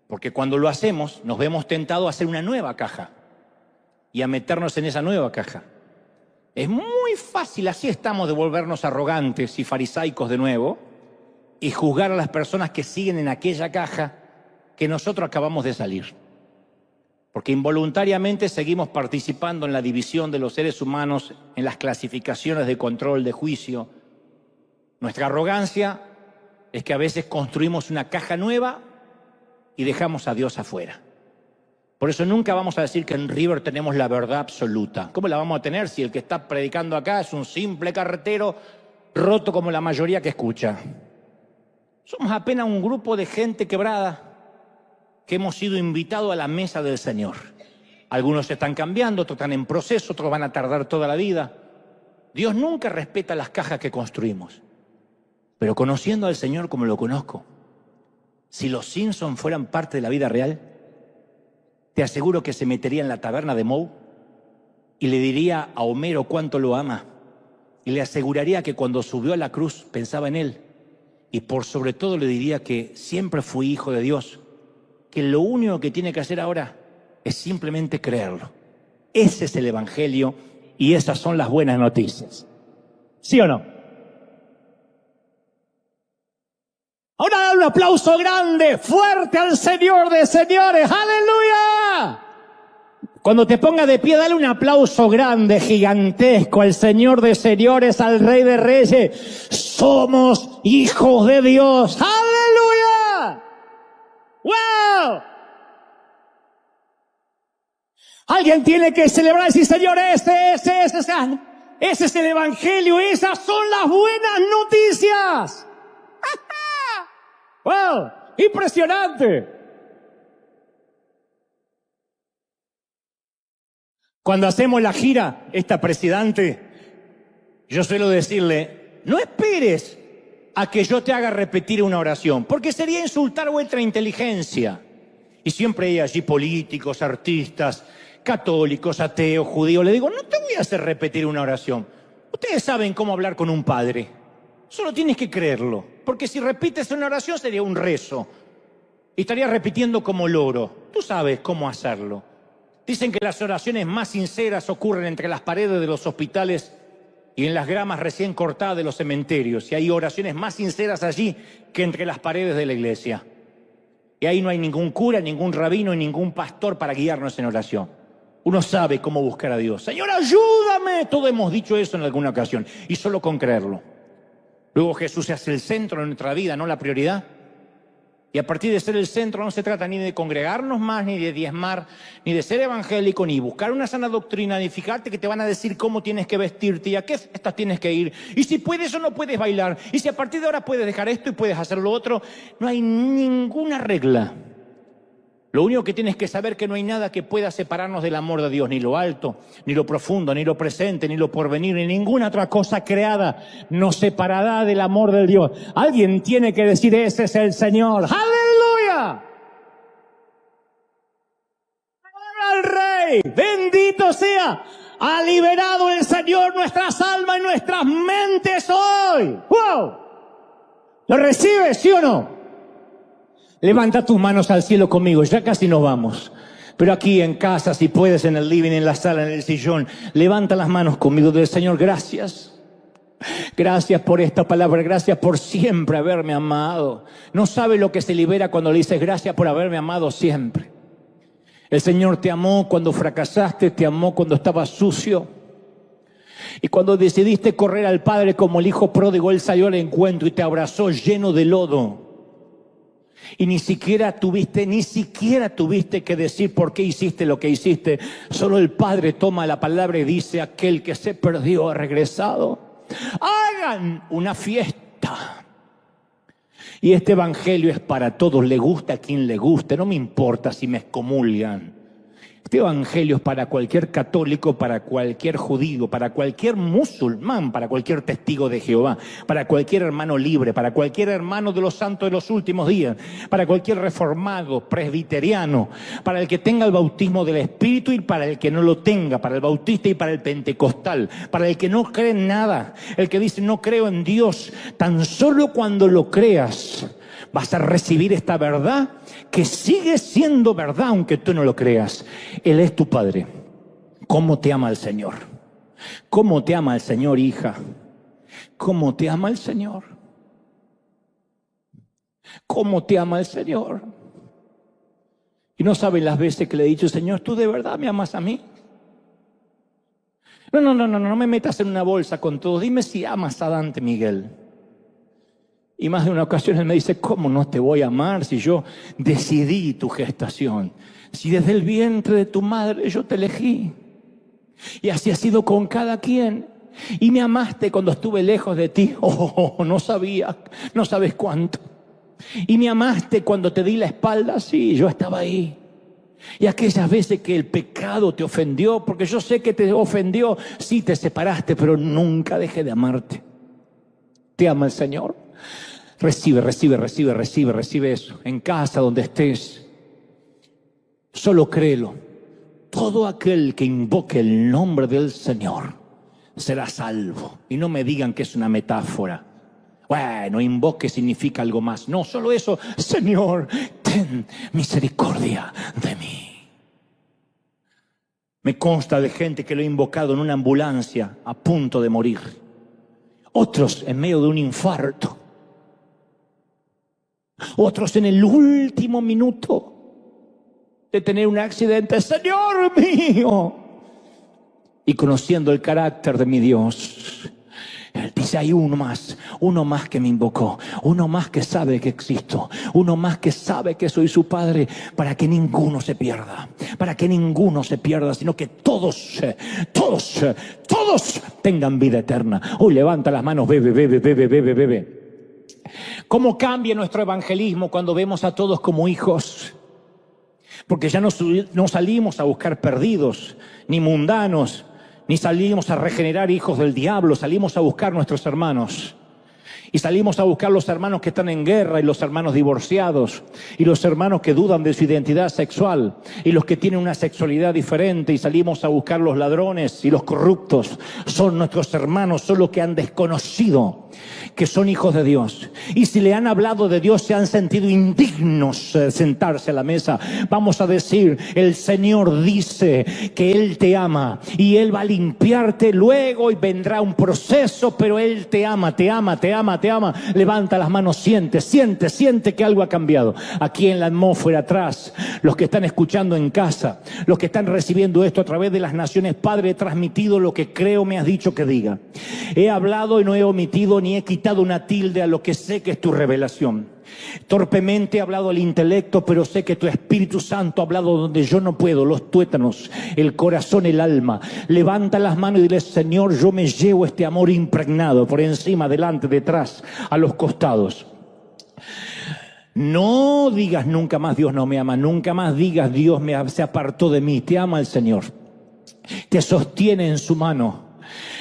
Porque cuando lo hacemos, nos vemos tentados a hacer una nueva caja y a meternos en esa nueva caja. Es muy fácil, así estamos, de volvernos arrogantes y farisaicos de nuevo y juzgar a las personas que siguen en aquella caja que nosotros acabamos de salir. Porque involuntariamente seguimos participando en la división de los seres humanos, en las clasificaciones de control, de juicio. Nuestra arrogancia es que a veces construimos una caja nueva y dejamos a Dios afuera. Por eso nunca vamos a decir que en River tenemos la verdad absoluta. ¿Cómo la vamos a tener si el que está predicando acá es un simple carretero roto como la mayoría que escucha? Somos apenas un grupo de gente quebrada que hemos sido invitados a la mesa del Señor. Algunos están cambiando, otros están en proceso, otros van a tardar toda la vida. Dios nunca respeta las cajas que construimos. Pero conociendo al Señor como lo conozco, si los Simpsons fueran parte de la vida real, te aseguro que se metería en la taberna de Moe y le diría a Homero cuánto lo ama y le aseguraría que cuando subió a la cruz pensaba en él y por sobre todo le diría que siempre fui hijo de Dios, que lo único que tiene que hacer ahora es simplemente creerlo. Ese es el Evangelio y esas son las buenas noticias. ¿Sí o no? Ahora da un aplauso grande, fuerte al Señor de señores. ¡Aleluya! Cuando te pongas de pie, dale un aplauso grande, gigantesco al Señor de señores, al Rey de reyes. Somos hijos de Dios. ¡Aleluya! ¡Wow! Alguien tiene que celebrar y decir, Señor, ese es el Evangelio, esas son las buenas noticias. ¡Wow! ¡Impresionante! Cuando hacemos la gira, esta presidente, yo suelo decirle, no esperes a que yo te haga repetir una oración, porque sería insultar vuestra inteligencia. Y siempre hay allí políticos, artistas, católicos, ateos, judíos. Le digo, no te voy a hacer repetir una oración. Ustedes saben cómo hablar con un padre. Solo tienes que creerlo, porque si repites una oración sería un rezo y estarías repitiendo como loro. Tú sabes cómo hacerlo. Dicen que las oraciones más sinceras ocurren entre las paredes de los hospitales y en las gramas recién cortadas de los cementerios. Y hay oraciones más sinceras allí que entre las paredes de la iglesia. Y ahí no hay ningún cura, ningún rabino y ningún pastor para guiarnos en oración. Uno sabe cómo buscar a Dios. Señor, ayúdame. Todos hemos dicho eso en alguna ocasión y solo con creerlo. Luego Jesús se hace el centro de nuestra vida, no la prioridad. Y a partir de ser el centro no se trata ni de congregarnos más, ni de diezmar, ni de ser evangélico, ni buscar una sana doctrina, ni fijarte que te van a decir cómo tienes que vestirte y a qué fiestas tienes que ir. Y si puedes o no puedes bailar. Y si a partir de ahora puedes dejar esto y puedes hacer lo otro. No hay ninguna regla. Lo único que tienes que saber es que no hay nada que pueda separarnos del amor de Dios, ni lo alto, ni lo profundo, ni lo presente, ni lo porvenir, ni ninguna otra cosa creada nos separará del amor de Dios. Alguien tiene que decir, ese es el Señor. ¡Aleluya! ¡Al Rey! ¡Bendito sea! Ha liberado el Señor nuestras almas y nuestras mentes hoy. ¡Wow! ¿Lo recibes, sí o no? Levanta tus manos al cielo conmigo, ya casi nos vamos. Pero aquí en casa, si puedes, en el living, en la sala, en el sillón, levanta las manos conmigo del Señor. Gracias. Gracias por esta palabra, gracias por siempre haberme amado. No sabe lo que se libera cuando le dices gracias por haberme amado siempre. El Señor te amó cuando fracasaste, te amó cuando estabas sucio. Y cuando decidiste correr al Padre como el hijo pródigo, Él salió al encuentro y te abrazó lleno de lodo. Y ni siquiera tuviste que decir por qué hiciste lo que hiciste. Solo el Padre toma la palabra y dice, aquel que se perdió ha regresado. Hagan una fiesta Y este evangelio es para todos, le gusta a quien le guste, no me importa si me excomulgan. Este evangelio es para cualquier católico, para cualquier judío, para cualquier musulmán, para cualquier testigo de Jehová, para cualquier hermano libre, para cualquier hermano de los santos de los últimos días, para cualquier reformado, presbiteriano, para el que tenga el bautismo del Espíritu y para el que no lo tenga, para el bautista y para el pentecostal, para el que no cree en nada, el que dice no creo en Dios. Tan solo cuando lo creas vas a recibir esta verdad que sigue siendo verdad aunque tú no lo creas. Él es tu Padre. ¿Cómo te ama el Señor? ¿Cómo te ama el Señor, hija? ¿Cómo te ama el Señor? ¿Cómo te ama el Señor? Y no saben las veces que le he dicho, Señor, ¿tú de verdad me amas a mí? No me metas en una bolsa con todo. Dime si amas a Dante Miguel. Y más de una ocasión él me dice, ¿cómo no te voy a amar si yo decidí tu gestación? Si desde el vientre de tu madre yo te elegí. Y así ha sido con cada quien. Y me amaste cuando estuve lejos de ti. Oh, no sabía, no sabes cuánto. Y me amaste cuando te di la espalda. Sí, yo estaba ahí. Y aquellas veces que el pecado te ofendió, porque yo sé que te ofendió, sí te separaste, pero nunca dejé de amarte. ¿Te ama el Señor? Recibe eso. En casa, donde estés. Solo créelo. Todo aquel que invoque el nombre del Señor será salvo. Y no me digan que es una metáfora. Bueno, invoque significa algo más. No, solo eso. Señor, ten misericordia de mí. Me consta de gente que lo ha invocado en una ambulancia a punto de morir. Otros en medio de un infarto. Otros en el último minuto de tener un accidente. Señor mío. Y conociendo el carácter de mi Dios, Él dice, hay uno más que me invocó, uno más que sabe que existo, uno más que sabe que soy su Padre, para que ninguno se pierda, sino que todos tengan vida eterna. Hoy levanta las manos, bebe. ¿Cómo cambia nuestro evangelismo cuando vemos a todos como hijos? Porque ya no salimos a buscar perdidos, ni mundanos, ni salimos a regenerar hijos del diablo. Salimos a buscar nuestros hermanos. Y salimos a buscar los hermanos que están en guerra y los hermanos divorciados y los hermanos que dudan de su identidad sexual y los que tienen una sexualidad diferente, y salimos a buscar los ladrones y los corruptos. Son nuestros hermanos, solo que han desconocido que son hijos de Dios. Y si le han hablado de Dios, se han sentido indignos de sentarse a la mesa. Vamos a decir, el Señor dice que Él te ama y Él va a limpiarte luego y vendrá un proceso, pero Él te ama. Levanta las manos, siente que algo ha cambiado. Aquí en la atmósfera atrás, los que están escuchando en casa, los que están recibiendo esto a través de las naciones, Padre, he transmitido lo que creo me has dicho que diga. He hablado y no he omitido ni he quitado una tilde a lo que sé que es tu revelación. Torpemente he hablado al intelecto, pero sé que tu Espíritu Santo ha hablado donde yo no puedo, los tuétanos, el corazón, el alma. Levanta las manos y dile, Señor, yo me llevo este amor impregnado por encima, delante, detrás, a los costados. No digas nunca más Dios no me ama, nunca más digas Dios se apartó de mí. Te ama el Señor, te sostiene en su mano.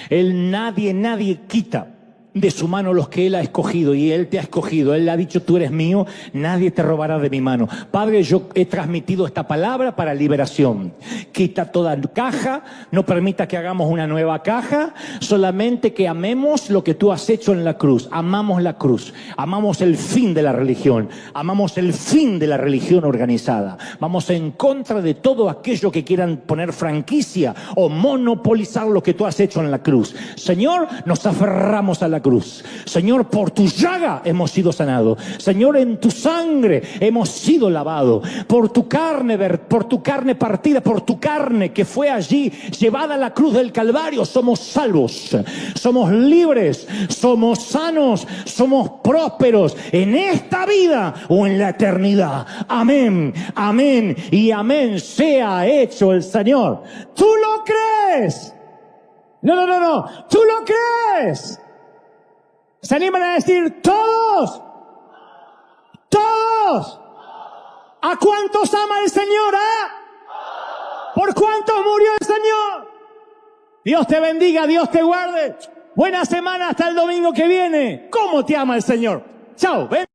Él, nadie quita de su mano los que Él ha escogido, y Él te ha escogido. Él ha dicho, tú eres mío, nadie te robará de mi mano. Padre, yo he transmitido esta palabra para liberación. Quita toda caja, no permita que hagamos una nueva caja, solamente que amemos lo que tú has hecho en la cruz. Amamos la cruz, amamos el fin de la religión, amamos el fin de la religión organizada. Vamos en contra de todo aquello que quieran poner franquicia o monopolizar lo que tú has hecho en la cruz. Señor, nos aferramos a la cruz. Señor, por tu llaga hemos sido sanados. Señor, en tu sangre hemos sido lavados. Por tu carne partida, por tu carne que fue allí llevada a la cruz del Calvario, somos salvos, somos libres, somos sanos, somos prósperos en esta vida o en la eternidad. Amén, amén y amén sea hecho el Señor. ¿Tú lo crees? No. ¿Tú lo crees? ¿Se animan a decir todos? todos? ¿A cuántos ama el Señor, ¿Por cuántos murió el Señor? Dios te bendiga, Dios te guarde. Buena semana hasta el domingo que viene. ¿Cómo te ama el Señor? Chao. Ven.